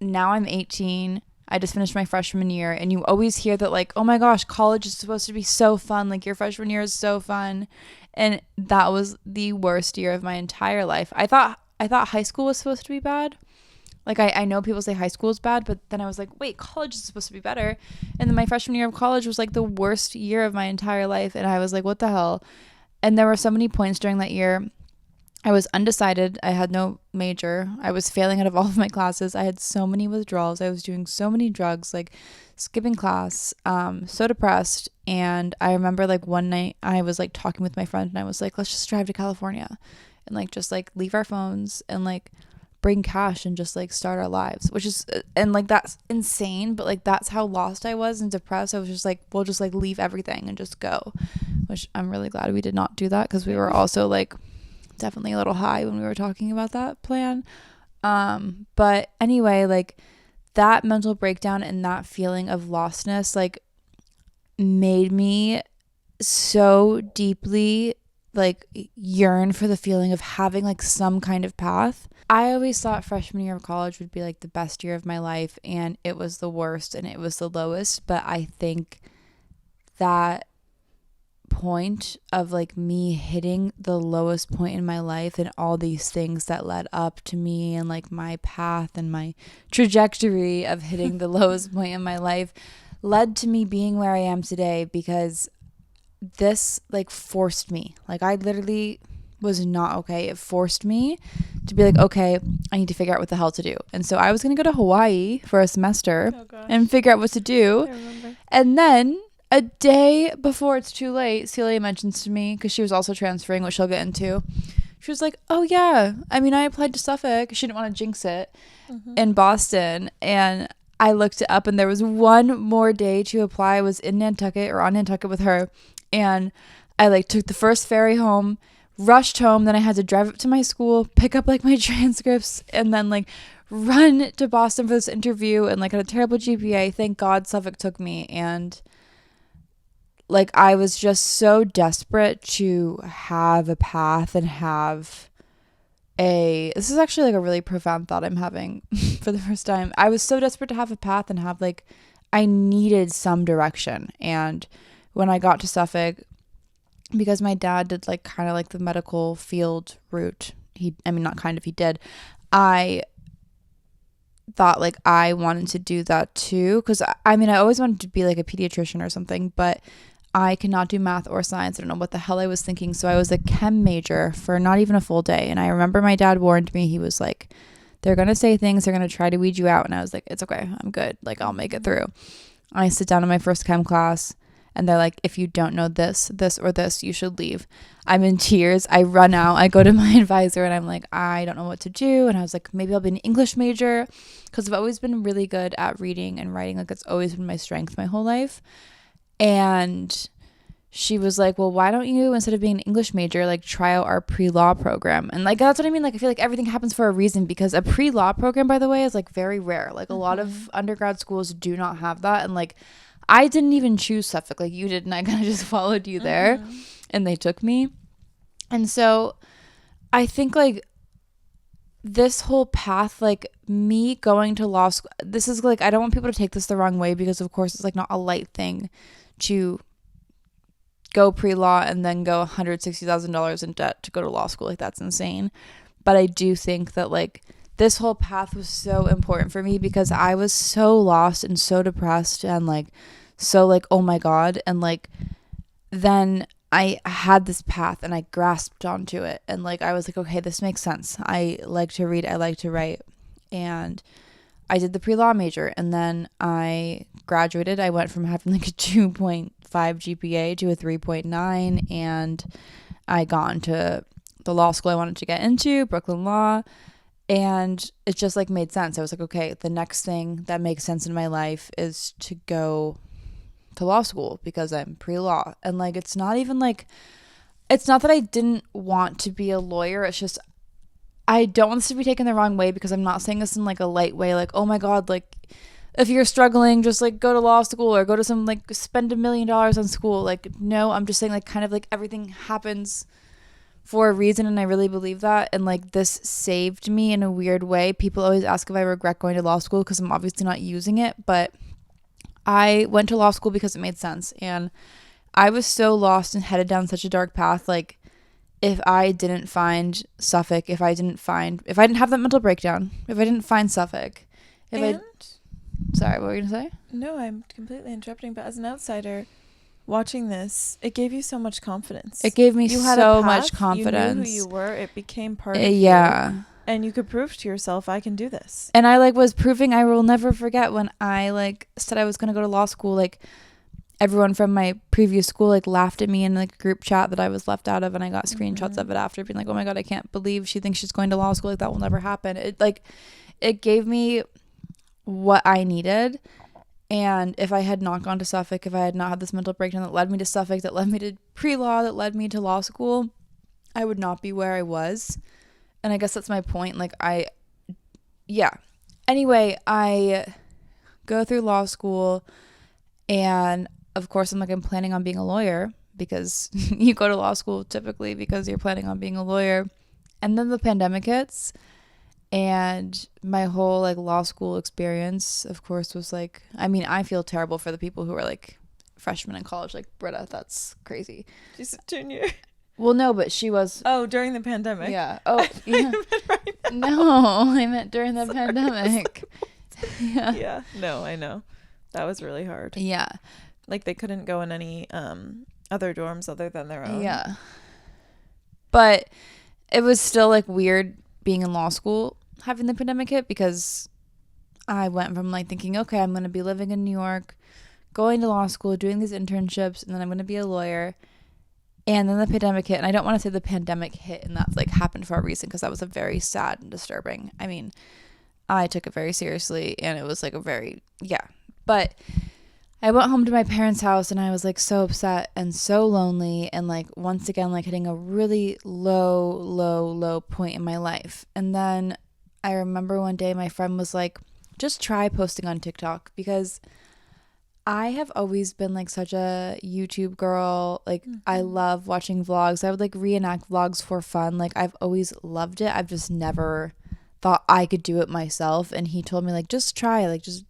now I'm 18. I just finished my freshman year, and you always hear that like, oh my gosh, college is supposed to be so fun. Like, your freshman year is so fun. And that was the worst year of my entire life. I thought high school was supposed to be bad. Like, I know people say high school is bad, but then I was like, wait, college is supposed to be better. And then my freshman year of college was like the worst year of my entire life. And I was like, what the hell? And there were so many points during that year. I was undecided. I had no major. I was failing out of all of my classes. I had so many withdrawals. I was doing so many drugs, like skipping class, so depressed. And I remember like one night I was like talking with my friend and I was like, let's just drive to California and like just like leave our phones and like bring cash and just like start our lives, which is, and like that's insane, but like that's how lost I was and depressed. I was just like, we'll just like leave everything and just go, which I'm really glad we did not do that, because we were also like definitely a little high when we were talking about that plan. But anyway, like that mental breakdown and that feeling of lostness like made me so deeply like yearn for the feeling of having like some kind of path. I always thought freshman year of college would be like the best year of my life, and it was the worst and it was the lowest. But I think that point of like me hitting the lowest point in my life and all these things that led up to me and like my path and my trajectory of hitting the lowest point in my life led to me being where I am today, because this like forced me. Like I literally was not okay. It forced me to be like, okay, I need to figure out what the hell to do. And so I was going to go to Hawaii for a semester and figure out what to do. And then a day before it's too late, Celia mentions to me, because she was also transferring, which she'll get into. She was like, oh yeah, I mean, I applied to Suffolk. She didn't want to jinx it in Boston. And I looked it up and there was one more day to apply. I was in Nantucket or on Nantucket with her. And I like took the first ferry home, rushed home. Then I had to drive up to my school, pick up like my transcripts, and then like run to Boston for this interview, and like had a terrible GPA. Thank God Suffolk took me. And like I was just so desperate to have a path and have this is actually like a really profound thought I'm having for the first time. I was so desperate to have a path and have like, I needed some direction. And when I got to Suffolk, because my dad did like kind of like the medical field route, he did, I thought like I wanted to do that too, because I mean I always wanted to be like a pediatrician or something, but I cannot do math or science. I don't know what the hell I was thinking. So I was a chem major for not even a full day. And I remember my dad warned me. He was like, they're going to say things, they're going to try to weed you out. And I was like, it's okay, I'm good, like I'll make it through. I sit down in my first chem class and they're like, if you don't know this or this, you should leave. I'm in tears. I run out. I go to my advisor and I'm like, I don't know what to do. And I was like, maybe I'll be an English major, because I've always been really good at reading and writing. Like it's always been my strength my whole life. And she was like, well, why don't you, instead of being an English major, like try out our pre-law program? And like, that's what I mean. Like, I feel like everything happens for a reason, because a pre-law program, by the way, is like very rare. Like a lot of undergrad schools do not have that. And like, I didn't even choose Suffolk like you did, and I kind of just followed you there and they took me. And so I think like this whole path, like me going to law school, this is like, I don't want people to take this the wrong way, because of course it's like not a light thing to go pre-law and then go $160,000 in debt to go to law school. Like that's insane. But I do think that like this whole path was so important for me, because I was so lost and so depressed and like so like, oh my God. And like then I had this path and I grasped onto it, and like I was like, okay, this makes sense. I like to read, I like to write. And I did the pre-law major, and then I graduated. I went from having like a 2.5 GPA to a 3.9, and I got into the law school I wanted to get into, Brooklyn Law, and it just like made sense. I was like, okay, the next thing that makes sense in my life is to go to law school, because I'm pre-law. And like it's not even like, it's not that I didn't want to be a lawyer, it's just I don't want this to be taken the wrong way, because I'm not saying this in like a light way, like, oh my God, like if you're struggling, just like go to law school or go to some like spend $1 million on school. Like, no, I'm just saying like kind of like everything happens for a reason, and I really believe that. And like this saved me in a weird way. People always ask if I regret going to law school, because I'm obviously not using it, but I went to law school because it made sense. And I was so lost and headed down such a dark path. Like if I didn't find Suffolk, if I didn't have that mental breakdown, if I didn't find Suffolk, sorry, what were you gonna say? No, I'm completely interrupting, but as an outsider watching this, it gave you so much confidence. It gave me you had so a path, much confidence. You knew who you were. It became part of you. Yeah. And you could prove to yourself, I can do this. And I was proving. I will never forget when I said I was going to go to law school. Everyone from my previous school laughed at me in a group chat that I was left out of, and I got screenshots of it after, being like, oh my God, I can't believe she thinks she's going to law school. That will never happen. It gave me what I needed. And if I had not gone to Suffolk, if I had not had this mental breakdown that led me to Suffolk, that led me to pre-law, that led me to law school, I would not be where I was. And I guess that's my point. Anyway, I go through law school, and of course I'm planning on being a lawyer, because you go to law school typically because you're planning on being a lawyer. And then the pandemic hits, and my whole law school experience, of course, was I feel terrible for the people who are freshmen in college, like Britta. That's crazy. She's a junior. Well, no, but she was. Oh, during the pandemic. Yeah. Oh, yeah. No, I meant during the pandemic. Yeah. Yeah. No, I know. That was really hard. Yeah. They couldn't go in any other dorms other than their own. Yeah. But it was still weird being in law school having the pandemic hit, because I went from thinking, okay, I'm going to be living in New York, going to law school, doing these internships, and then I'm going to be a lawyer. And then the pandemic hit, and I don't want to say the pandemic hit and that's happened for a reason, because that was a very sad and disturbing. I mean, I took it very seriously, and it was But I went home to my parents' house, and I was so upset and so lonely, and once again hitting a really low point in my life. And then I remember one day my friend was like, just try posting on TikTok, because I have always been such a YouTube girl. I love watching vlogs. I would reenact vlogs for fun. I've always loved it. I've just never thought I could do it myself. And he told me just try, just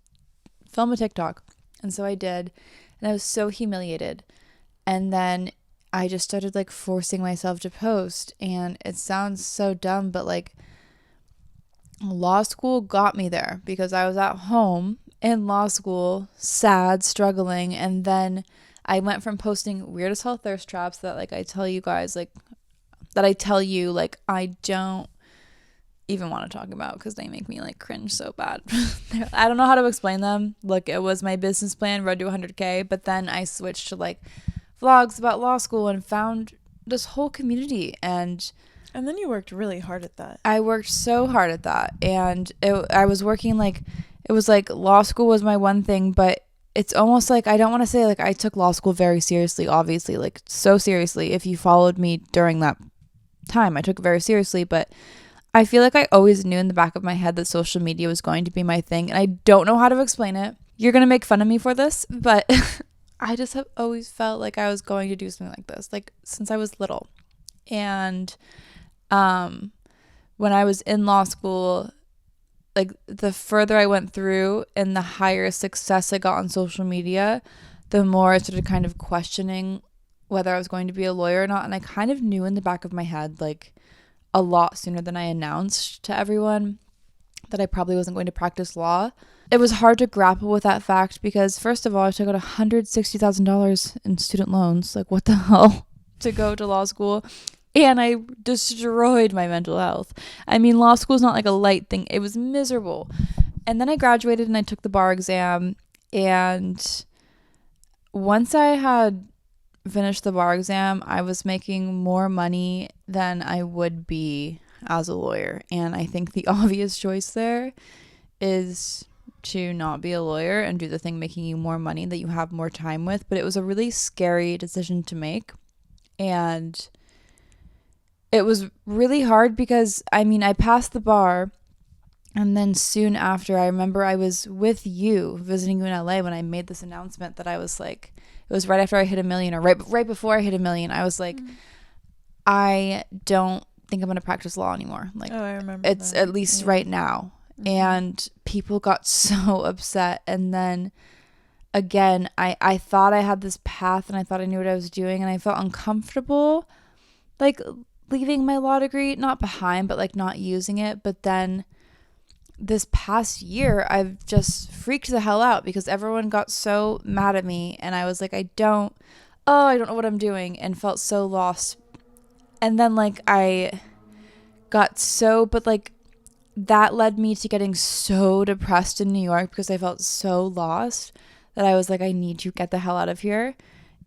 film a TikTok. And so I did. And I was so humiliated. And then I just started forcing myself to post. And it sounds so dumb, but law school got me there, because I was at home in law school, sad, struggling, and then I went from posting weird as hell thirst traps that I tell you guys that I tell you I don't even want to talk about, because they make me cringe so bad. I don't know how to explain them. It was my business plan, road to 100K, but then I switched to vlogs about law school and found this whole community, and then you worked really hard at that. I worked so hard at that, and I was working it was law school was my one thing, but it's almost I don't want to say I took law school very seriously, obviously, so seriously. If you followed me during that time, I took it very seriously, but I feel I always knew in the back of my head that social media was going to be my thing, and I don't know how to explain it. You're going to make fun of me for this, but I just have always felt I was going to do something like this, since I was little. And when I was in law school, the further I went through and the higher success I got on social media, the more I started kind of questioning whether I was going to be a lawyer or not. And I kind of knew in the back of my head, a lot sooner than I announced to everyone, that I probably wasn't going to practice law. It was hard to grapple with that fact, because first of all, I took out $160,000 in student loans. What the hell, to go to law school? And I destroyed my mental health. I mean, law school is not a light thing. It was miserable. And then I graduated and I took the bar exam. And once I had finished the bar exam, I was making more money than I would be as a lawyer. And I think the obvious choice there is to not be a lawyer and do the thing making you more money that you have more time with. But it was a really scary decision to make. And it was really hard, because I passed the bar, and then soon after, I remember I was with you, visiting you in LA, when I made this announcement that I was it was right after I hit 1 million, or right before I hit 1 million. I was I don't think I'm going to practice law anymore. Oh, I remember it's that. At least right now. Mm-hmm. And people got so upset. And then again, I thought I had this path, and I thought I knew what I was doing, and I felt uncomfortable leaving my law degree, not behind, but like not using it. But then this past year, I've just freaked the hell out because everyone got so mad at me, and I was like, I don't know what I'm doing, and felt so lost. And then like I got so, but like that led me to getting so depressed in New York because I felt so lost that I was like, I need to get the hell out of here.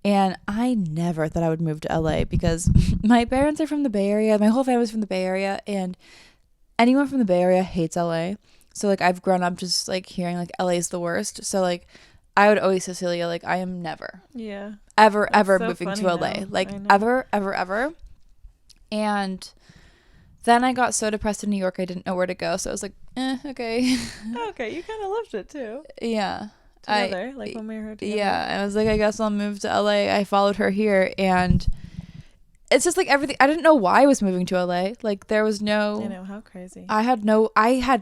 And I never thought I would move to LA because my parents are from the Bay Area. My whole family's from the Bay Area, and anyone from the Bay Area hates LA. So like I've grown up just like hearing like LA is the worst. So like I would always say, Celia, like I am never ever so moving to funny LA. now. Like I know. ever. And then I got so depressed in New York I didn't know where to go. So I was like, okay. Okay, you kind of loved it too. Yeah. Together, like when we were together. Yeah, I was like, I guess I'll move to LA. I followed her here, and it's just like everything. I didn't know why I was moving to LA. Like there was no. I know, how crazy. I had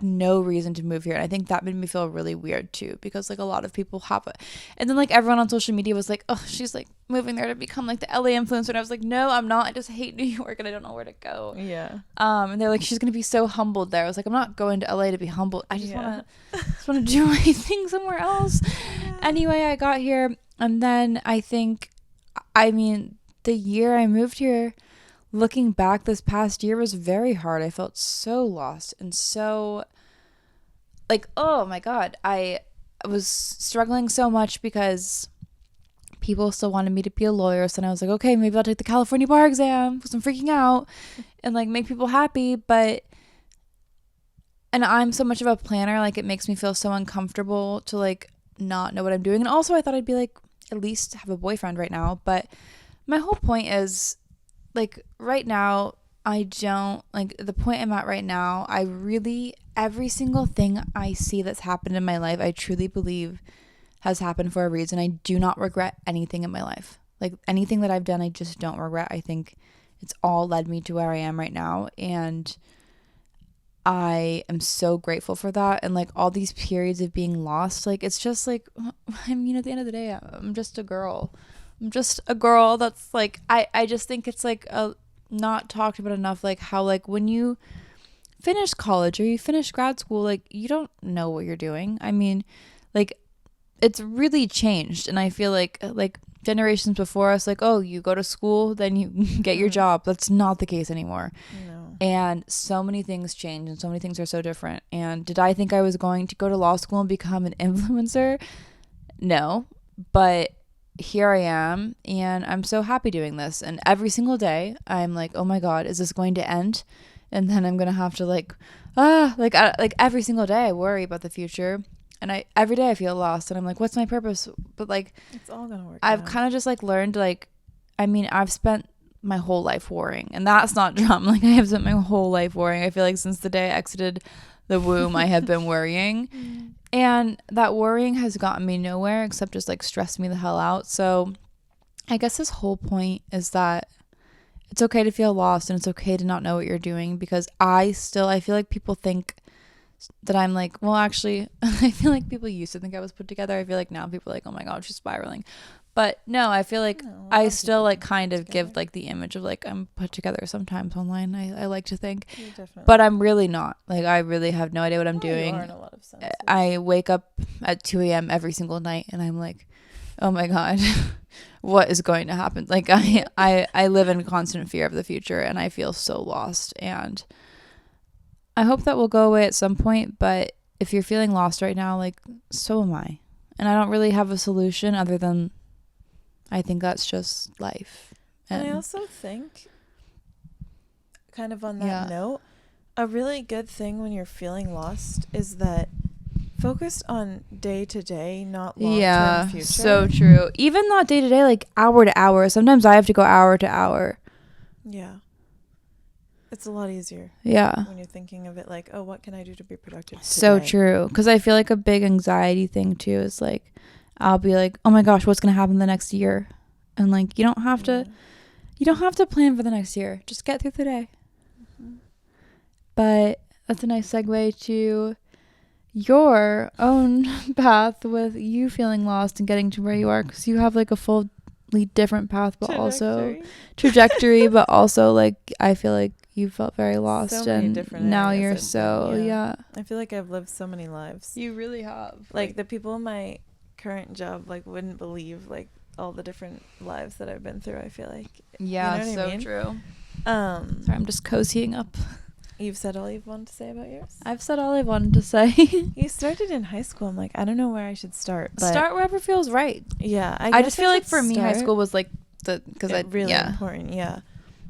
no reason to move here, and I think that made me feel really weird too, because like a lot of people have it, and then like everyone on social media was like, oh, she's like moving there to become like the LA influencer, and I was like, no, I'm not. I just hate New York, and I don't know where to go. Yeah. And they're like, she's gonna be so humbled there. I was like, I'm not going to LA to be humbled. I just wanna do my thing somewhere else. Yeah. Anyway, I got here, and then I mean, the year I moved here, looking back, this past year was very hard. I felt so lost and so like, oh my God, I was struggling so much because people still wanted me to be a lawyer. So then I was like, okay, maybe I'll take the California bar exam because I'm freaking out and like make people happy. And I'm so much of a planner, like it makes me feel so uncomfortable to like not know what I'm doing. And also I thought I'd be like, at least have a boyfriend right now. But my whole point is like right now, I don't like the point I'm at right now. I really, every single thing I see that's happened in my life, I truly believe has happened for a reason. I do not regret anything in my life. Like anything that I've done, I just don't regret. I think it's all led me to where I am right now. And I am so grateful for that. And like all these periods of being lost, like it's just like, I mean, at the end of the day, I'm just a girl. I'm just a girl that's like, I just think it's like not talked about enough, like how like when you finish college or you finish grad school, like you don't know what you're doing. I mean, like it's really changed. And I feel like generations before us, like, oh, you go to school, then you get your job. That's not the case anymore. No. And so many things change and so many things are so different. And did I think I was going to go to law school and become an influencer? No, but here I am, and I'm so happy doing this. And every single day I'm like, oh my God, is this going to end? And then I'm gonna have to like every single day I worry about the future, and every day I feel lost, and I'm like, what's my purpose? But like it's all gonna work I've out. kind of just like learned, like, I mean, I've spent my whole life worrying, and that's not drum. Like I have spent my whole life worrying. I feel like since the day I exited the womb I have been worrying. And that worrying has gotten me nowhere except just like stress me the hell out. So I guess this whole point is that it's okay to feel lost and it's okay to not know what you're doing, because I feel like people think that I'm like, well, actually, I feel like people used to think I was put together. I feel like now people are like, oh my God, she's spiraling. But no, I feel like I still like kind of give like the image of like I'm put together sometimes online. I like to think, but I'm really not. Like I really have no idea what I'm doing. You are in a lot of senses. I wake up at 2 a.m. every single night and I'm like, oh my God, what is going to happen? Like I live in constant fear of the future and I feel so lost, and I hope that will go away at some point. But if you're feeling lost right now, like so am I. And I don't really have a solution other than I think that's just life. And I also think, kind of on that note, a really good thing when you're feeling lost is that focused on day to day, not long-term future. So true. Even not day to day, like hour to hour. Sometimes I have to go hour to hour. Yeah. It's a lot easier. Yeah. When you're thinking of it like, oh, what can I do to be productive today? So true. Because I feel like a big anxiety thing too is like, I'll be like, oh my gosh, what's going to happen the next year? And like, you don't have to plan for the next year. Just get through the day. Mm-hmm. But that's a nice segue to your own path with you feeling lost and getting to where you are, because you have like a full completely different path, but also Trajectory. trajectory, but also like I feel like you felt very lost, So many and different now areas you're I've so been, yeah. I feel like I've lived so many lives. You really have. Like the people in my current job like wouldn't believe like all the different lives that I've been through. I feel like yeah, you know what so I mean? true. Sorry, Sorry, I'm just cozying up. You've said all you've wanted to say about yours? I've said all I wanted to say. You started in high school. I'm like, I don't know where I should start. But Start wherever feels right. yeah, I just feel like for me, high school was like because I really yeah. important. Yeah,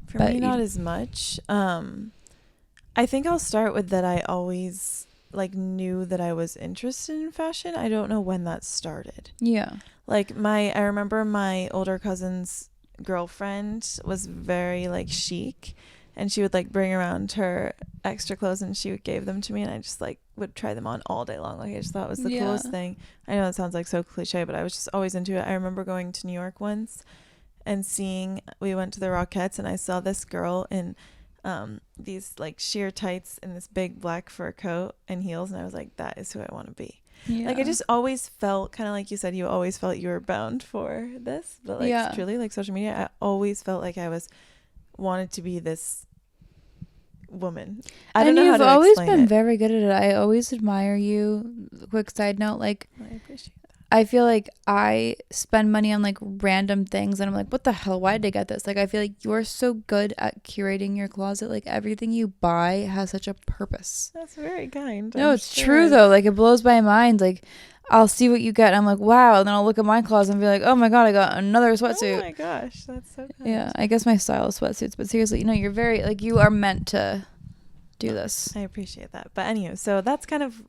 for But me, not as much. I think I'll start with that. I always like knew that I was interested in fashion. I don't know when that started. Yeah. Like I remember my older cousin's girlfriend was very like chic, and she would like bring around her extra clothes and she gave them to me, and I just like would try them on all day long. Like I just thought it was the coolest thing. I know it sounds like so cliche, but I was just always into it. I remember going to New York once and we went to the Rockettes, and I saw this girl in these like sheer tights and this big black fur coat and heels, and I was like, that is who I want to be. Yeah. Like I just always felt kind of like you said, you always felt you were bound for this, but like truly like social media, I always felt like I wanted to be this woman. I don't know how to explain it. You've always been very good at it. I always admire you. Quick side note, like I appreciate that. I feel like I spend money on like random things and I'm like, what the hell? Why did I get this? Like, I feel like you're so good at curating your closet. Like everything you buy has such a purpose. That's very kind. No, it's true though. Like it blows my mind. Like I'll see what you get and I'm like, wow. And then I'll look at my closet and be like, oh my God, I got another sweatsuit. Oh my gosh. That's so kind. Yeah. I guess my style is sweatsuits, but seriously, you're very like, you are meant to do this. I appreciate that. But anyway, so that's kind of,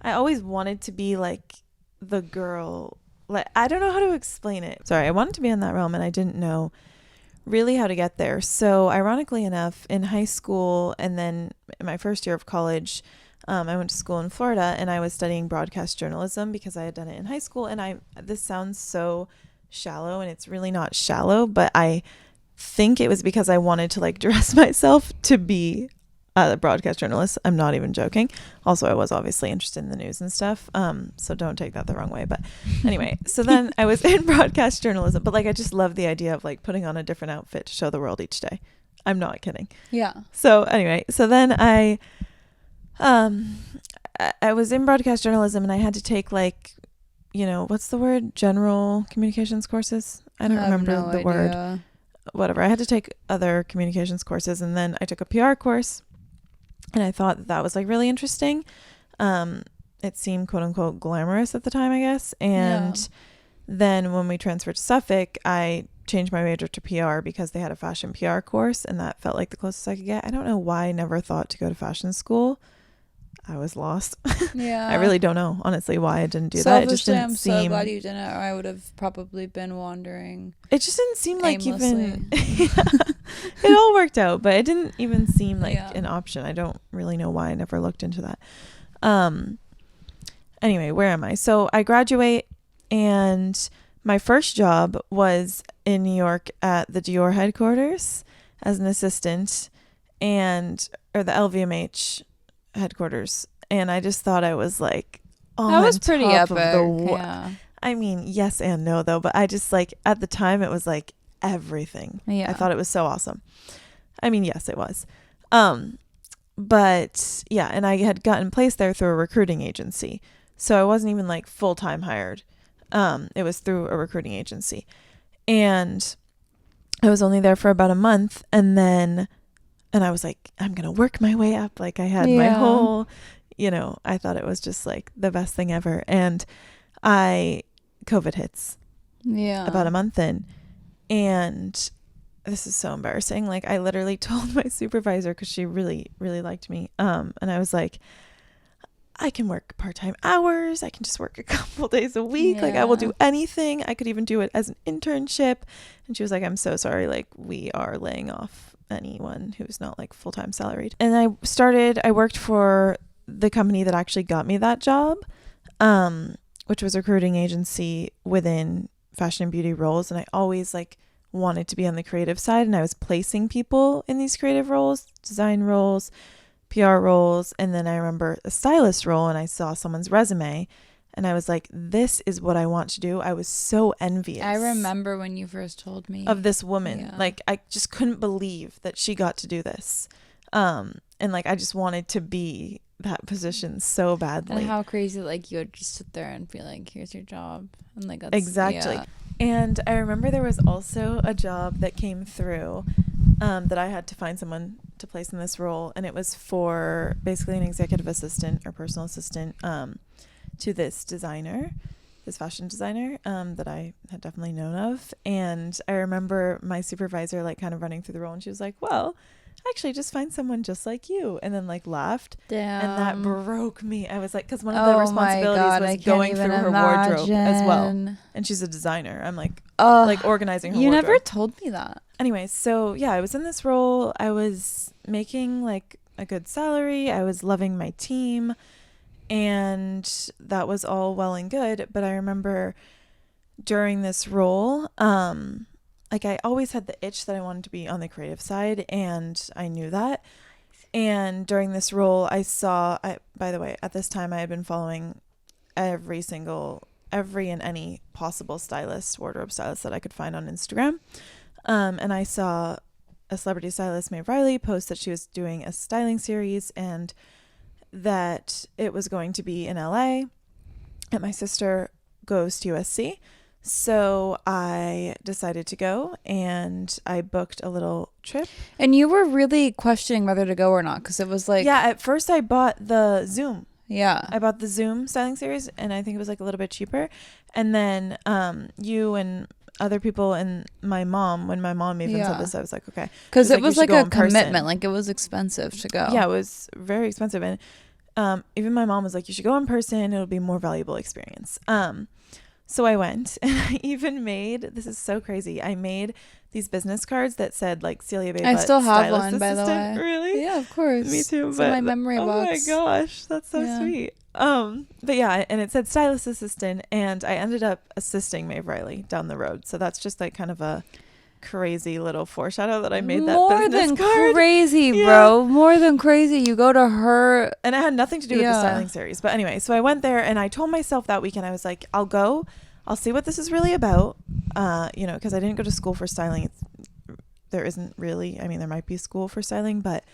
I always wanted to be like the girl, like I don't know how to explain it. Sorry, I wanted to be in that realm and I didn't know really how to get there. So ironically enough, in high school and then in my first year of college, I went to school in Florida and I was studying broadcast journalism because I had done it in high school. And this sounds so shallow and it's really not shallow, but I think it was because I wanted to like dress myself to be a broadcast journalist. I'm not even joking. Also, I was obviously interested in the news and stuff. So don't take that the wrong way. But anyway, so then I was in broadcast journalism, but like I just love the idea of like putting on a different outfit to show the world each day. I'm not kidding. Yeah. So anyway, so then I was in broadcast journalism and I had to take like, what's the word? General communications courses. I don't remember the word. Whatever. I had to take other communications courses and then I took a PR course. And I thought that was like really interesting. It seemed quote unquote glamorous at the time, I guess. And then when we transferred to Suffolk, I changed my major to PR because they had a fashion PR course and that felt like the closest I could get. I don't know why I never thought to go to fashion school. I was lost. Yeah. I really don't know, honestly, why I didn't do that. It just didn't seem. I'm so glad you didn't, or I would have probably been wandering. It just didn't seem like aimlessly. It all worked out, but it didn't even seem like an option. I don't really know why I never looked into that. Anyway, where am I? So I graduate and my first job was in New York at the Dior headquarters as an assistant or the LVMH headquarters, and I just thought I was like that was pretty epic. I mean, yes and no though, but I just like at the time it was like everything. I thought it was so awesome. I mean, yes, it was. But yeah, and I had gotten placed there through a recruiting agency, so I wasn't even like full-time hired. It was through a recruiting agency, and I was only there for about a month, and I was like, I'm going to work my way up. Like I had my whole, I thought it was just like the best thing ever. And COVID hits about a month in. And this is so embarrassing. Like I literally told my supervisor, because she really, really liked me. And I was like, I can work part-time hours. I can just work a couple days a week. Like I will do anything. I could even do it as an internship. And she was like, I'm so sorry. Like we are laying off anyone who's not like full-time salaried. And I worked for the company that actually got me that job, which was a recruiting agency within fashion and beauty roles. And I always like wanted to be on the creative side, and I was placing people in these creative roles, design roles, PR roles. And then I remember a stylist role, and I saw someone's resume And I was like, this is what I want to do. I was so envious. I remember when you first told me of this woman. Yeah. Like, I just couldn't believe that she got to do this. And like, I just wanted to be that position so badly. And how crazy, like, you would just sit there and be like, here's your job. And like, that's, exactly. Yeah. And I remember there was also a job that came through that I had to find someone to place in this role. And it was for basically an executive assistant or personal assistant to this designer, this fashion designer that I had definitely known of. And I remember my supervisor like kind of running through the role, and she was like, well, actually just find someone just like you, and then like laughed. Damn. And that broke me. I was like, because one of the responsibilities was going through her wardrobe as well, and she's a designer. I'm like organizing her you wardrobe. Never told me that. Anyway, so yeah, I was in this role. I was making like a good salary. I was loving my team, and that was all well and good. But I remember during this role, like I always had the itch that I wanted to be on the creative side, and I knew that. And during this role, by the way, at this time I had been following every and any possible wardrobe stylist that I could find on Instagram. And I saw a celebrity stylist, Mae Riley, post that she was doing a styling series and that it was going to be in LA. And my sister goes to USC. So I decided to go, and I booked a little trip. And you were really questioning whether to go or not, because it was like... Yeah, at first I bought the Zoom. Yeah. I bought the Zoom styling series, and I think it was like a little bit cheaper. And then you and other people and my mom, when my mom even said this, I was like, okay. Because it was like a commitment. Like, it was expensive to go. Yeah, it was very expensive. And even my mom was like, you should go in person. It'll be a more valuable experience. So I went, and I even made, this is so crazy, I made these business cards that said like Celia Bay. I still have one, by the way. Really? Yeah, of course. Me too. It's in my memory box. Oh my gosh, that's so sweet. But yeah, and it said stylist assistant, and I ended up assisting Mae Riley down the road. So that's just like kind of a crazy little foreshadow that I made that business card. Crazy, bro. More than crazy. You go to her, and it had nothing to do with the styling series. But anyway, so I went there, and I told myself that weekend, I was like, I'll go. I'll see what this is really about. Because I didn't go to school for styling. There isn't really. I mean, there might be school for styling, but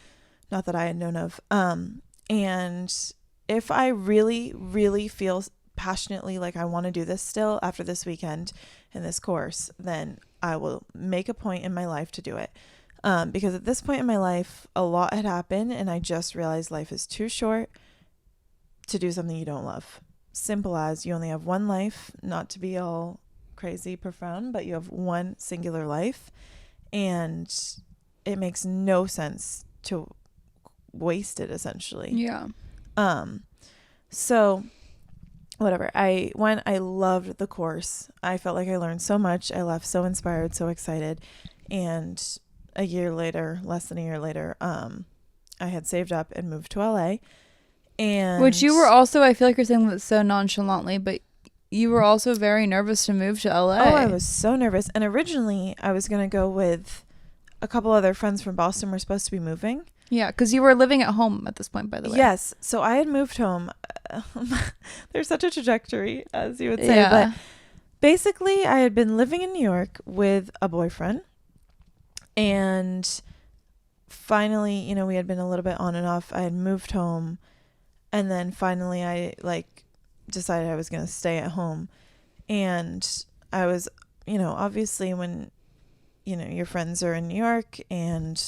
not that I had known of. And if I really, really feel passionately like I want to do this still after this weekend and this course, then I will make a point in my life to do it. Because at this point in my life, a lot had happened, and I just realized life is too short to do something you don't love. Simple as, you only have one life, not to be all crazy profound, but you have one singular life, and it makes no sense to waste it, essentially. Yeah. So whatever, I went, I loved the course. I felt like I learned so much. I left so inspired, so excited. And a year later, less than a year later, I had saved up and moved to LA. And which you were also, I feel like you're saying that so nonchalantly, but you were also very nervous to move to LA. Oh, I was so nervous. And originally I was going to go with a couple other friends from Boston. We're supposed to be moving. Yeah, because you were living at home at this point, by the way. Yes. So I had moved home. There's such a trajectory, as you would say. Yeah. But basically, I had been living in New York with a boyfriend. And finally, we had been a little bit on and off. I had moved home. And then finally, I decided I was going to stay at home. And I was, obviously when, your friends are in New York and,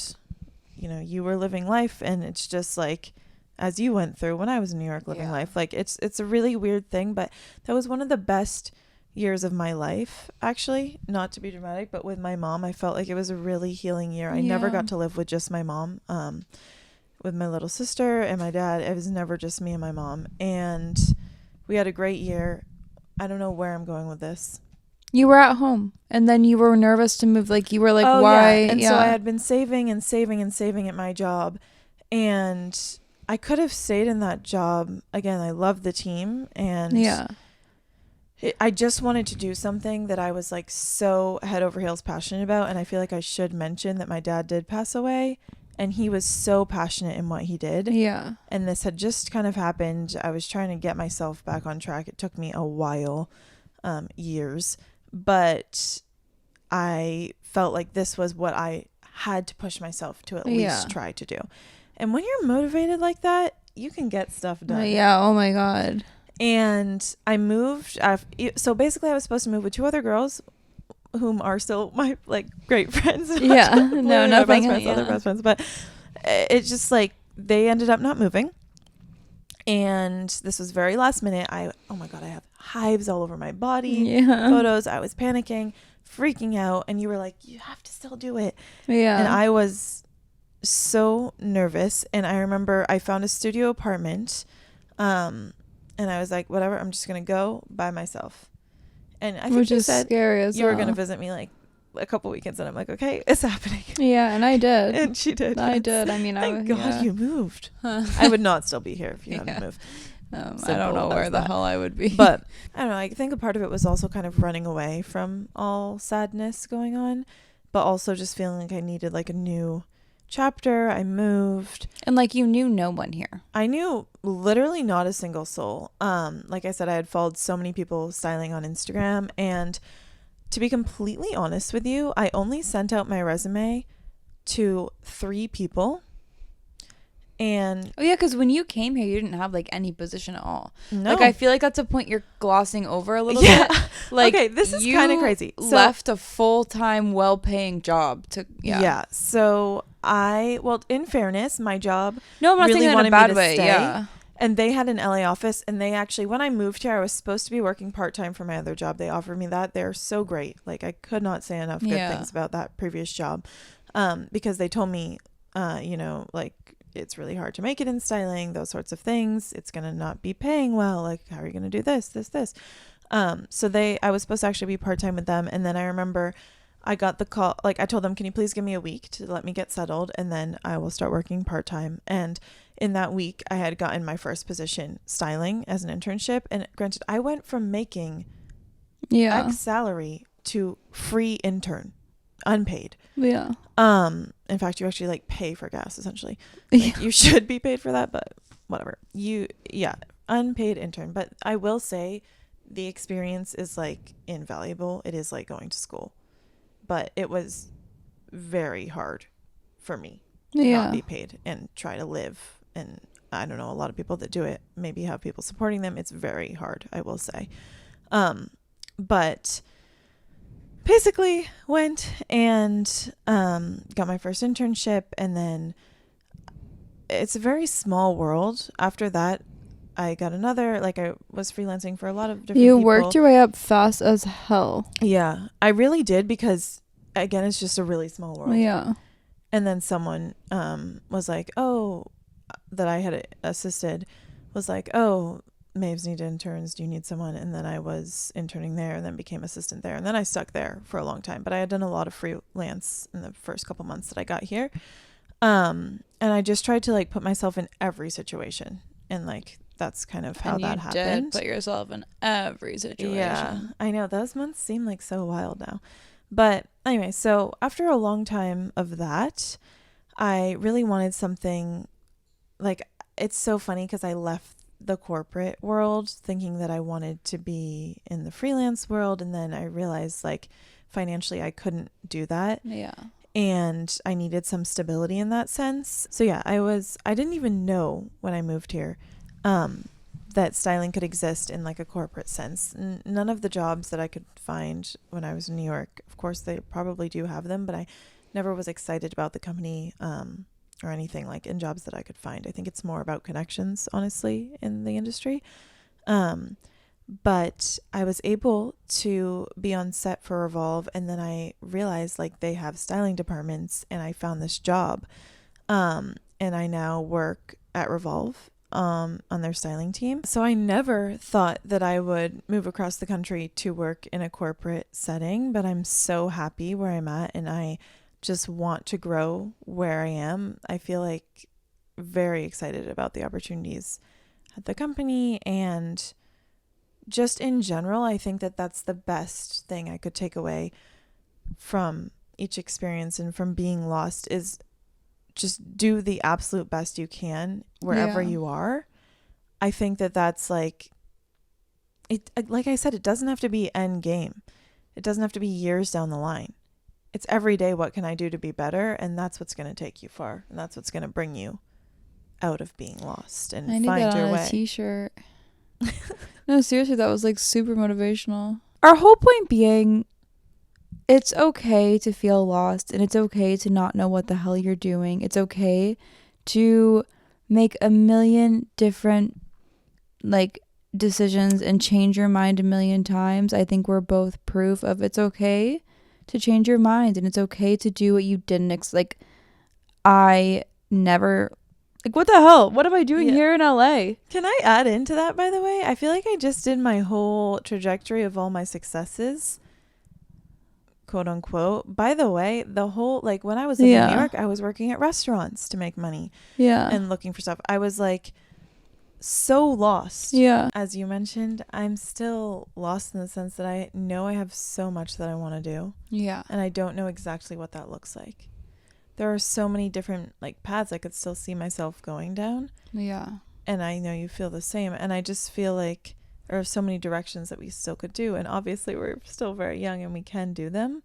you were living life, and it's just like, as you went through when I was in New York living life, like it's a really weird thing, but that was one of the best years of my life, actually. Not to be dramatic, but with my mom, I felt like it was a really healing year. I never got to live with just my mom. With my little sister and my dad, it was never just me and my mom, and we had a great year. I don't know where I'm going with this. You were at home, and then you were nervous to move. Like, you were like, why? Yeah. And so I had been saving and saving and saving at my job, and I could have stayed in that job. Again, I loved the team, and I just wanted to do something that I was like so head over heels passionate about. And I feel like I should mention that my dad did pass away And he was so passionate in what he did. Yeah. And this had just kind of happened. I was trying to get myself back on track. It took me a while, years, but I felt like this was what I had to push myself to at least try to do. And when you're motivated like that, you can get stuff done. Yeah. Oh my God. And I moved. So basically, I was supposed to move with 2 other girls, whom are still my like great friends. Yeah. No, nothing. Other best friends, but it's just like they ended up not moving. And this was very last minute. Oh my God, I have hives all over my body. Yeah. Photos. I was panicking, freaking out, and you were like, "You have to still do it." Yeah. And I was so nervous. And I remember I found a studio apartment, and I was like, "Whatever, I'm just gonna go by myself." And I think which you is said scary as you were well. gonna visit me like a couple weekends, and I'm like, "Okay, it's happening." Yeah, and I did. And she did. I did. I mean, Thank God yeah. you moved. I would not still be here if you hadn't moved. I don't know where the hell I would be. But I don't know. I think a part of it was also kind of running away from all sadness going on, but also just feeling like I needed like a new chapter. I moved. And like you knew no one here. I knew literally not a single soul. Like I said, I had followed so many people styling on Instagram, and to be completely honest with you, I only sent out my resume to 3 people. And oh yeah, because when you came here, you didn't have like any position at all. no, like I feel like that's a point you're glossing over a little bit. Like okay, this is kind of crazy. So, left a full-time, well-paying job to So well, in fairness, my job. No, I'm not really saying that in a bad way. Stay, yeah. And they had an LA office, and they actually, when I moved here, I was supposed to be working part-time for my other job. They offered me that. They're so great. Like I could not say enough good things about that previous job, because they told me, like, it's really hard to make it in styling, those sorts of things. It's going to not be paying well. Like, how are you going to do this? So I was supposed to actually be part-time with them. And then I remember I got the call, like I told them, can you please give me a week to let me get settled? And then I will start working part-time. And in that week I had gotten my first position styling as an internship. And granted, I went from making X salary to free intern, unpaid. Yeah. In fact, you actually like pay for gas essentially. Like, you should be paid for that, but whatever. Unpaid intern. But I will say the experience is like invaluable. It is like going to school, but it was very hard for me to not be paid and try to live. And I don't know, a lot of people that do it maybe have people supporting them. It's very hard, I will say. But basically went and got my first internship, and then it's a very small world. After that, I got another, like I was freelancing for a lot of different people. You worked your way up fast as hell. Yeah, I really did, because again, it's just a really small world. Yeah. And then someone was like, oh, that I had assisted, was like, oh, Maves need interns. Do you need someone? And then I was interning there, and then became assistant there. And then I stuck there for a long time. But I had done a lot of freelance in the first couple months that I got here. And I just tried to like put myself in every situation. And like, that's kind of how that happened. And you did put yourself in every situation. Yeah, I know. Those months seem like so wild now. But anyway, so after a long time of that, I really wanted something like, it's so funny because I left the corporate world thinking that I wanted to be in the freelance world. And then I realized like financially I couldn't do that. Yeah. And I needed some stability in that sense. So yeah, I didn't even know when I moved here, that styling could exist in like a corporate sense. None of the jobs that I could find when I was in New York, of course they probably do have them, but I never was excited about the company, or anything like in jobs that I could find. I think it's more about connections, honestly, in the industry. But I was able to be on set for Revolve, and then I realized like they have styling departments, and I found this job. And I now work at Revolve on their styling team. So I never thought that I would move across the country to work in a corporate setting, but I'm so happy where I'm at, and I just want to grow where I am. I feel like very excited about the opportunities at the company, and just in general, I think that that's the best thing I could take away from each experience and from being lost is just do the absolute best you can wherever you are. I think that that's like it. Like I said, it doesn't have to be end game. It doesn't have to be years down the line. It's every day. What can I do to be better? And that's what's going to take you far. And that's what's going to bring you out of being lost and I need find that your on way. a t-shirt. No, seriously, that was like super motivational. Our whole point being, it's okay to feel lost, and it's okay to not know what the hell you're doing. It's okay to make a million different like decisions and change your mind a million times. I think we're both proof of it's okay to change your mind, and it's okay to do what you didn't like. I never, like, what the hell? What am I doing here in LA? Can I add into that, by the way? I feel like I just did my whole trajectory of all my successes, quote unquote. By the way, the whole, like, when I was living in New York, I was working at restaurants to make money and looking for stuff. I was like so lost. As you mentioned, I'm still lost in the sense that I know I have so much that I want to do. And I don't know exactly what that looks like. There are so many different like paths I could still see myself going down. And I know you feel the same. And I just feel like there are so many directions that we still could do. And obviously we're still very young and we can do them.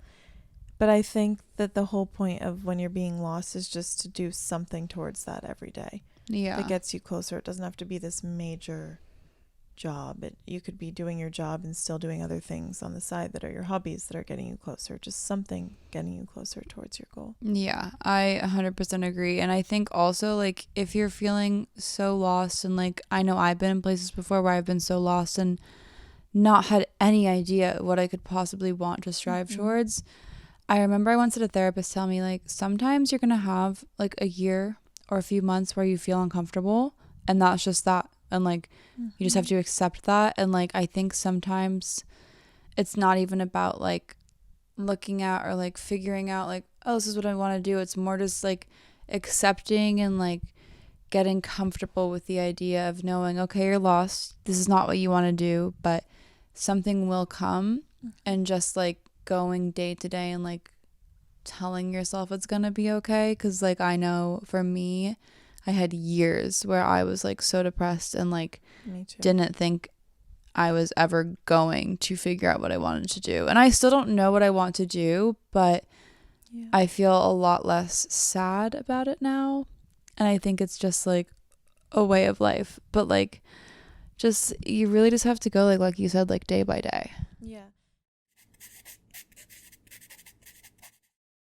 But I think that the whole point of when you're being lost is just to do something towards that every day. That gets you closer. It doesn't have to be this major job. You could be doing your job and still doing other things on the side that are your hobbies that are getting you closer. Just something getting you closer towards your goal. I 100% agree. And I think also, like, if you're feeling so lost, and like, I know I've been in places before where I've been so lost and not had any idea what I could possibly want to strive towards. I remember I once had a therapist tell me, like, sometimes you're gonna have like a year or a few months where you feel uncomfortable, and that's just that. And like, you just have to accept that. And like, I think sometimes it's not even about like looking at or like figuring out like, oh, this is what I want to do. It's more just like accepting and like getting comfortable with the idea of knowing, okay, you're lost. This is not what you want to do, but something will come. And just like going day to day and like telling yourself it's gonna be okay. Because like, I know for me, I had years where I was like so depressed and like didn't think I was ever going to figure out what I wanted to do. And I still don't know what I want to do, but I feel a lot less sad about it now. And I think it's just like a way of life. But like, just, you really just have to go like you said, like day by day.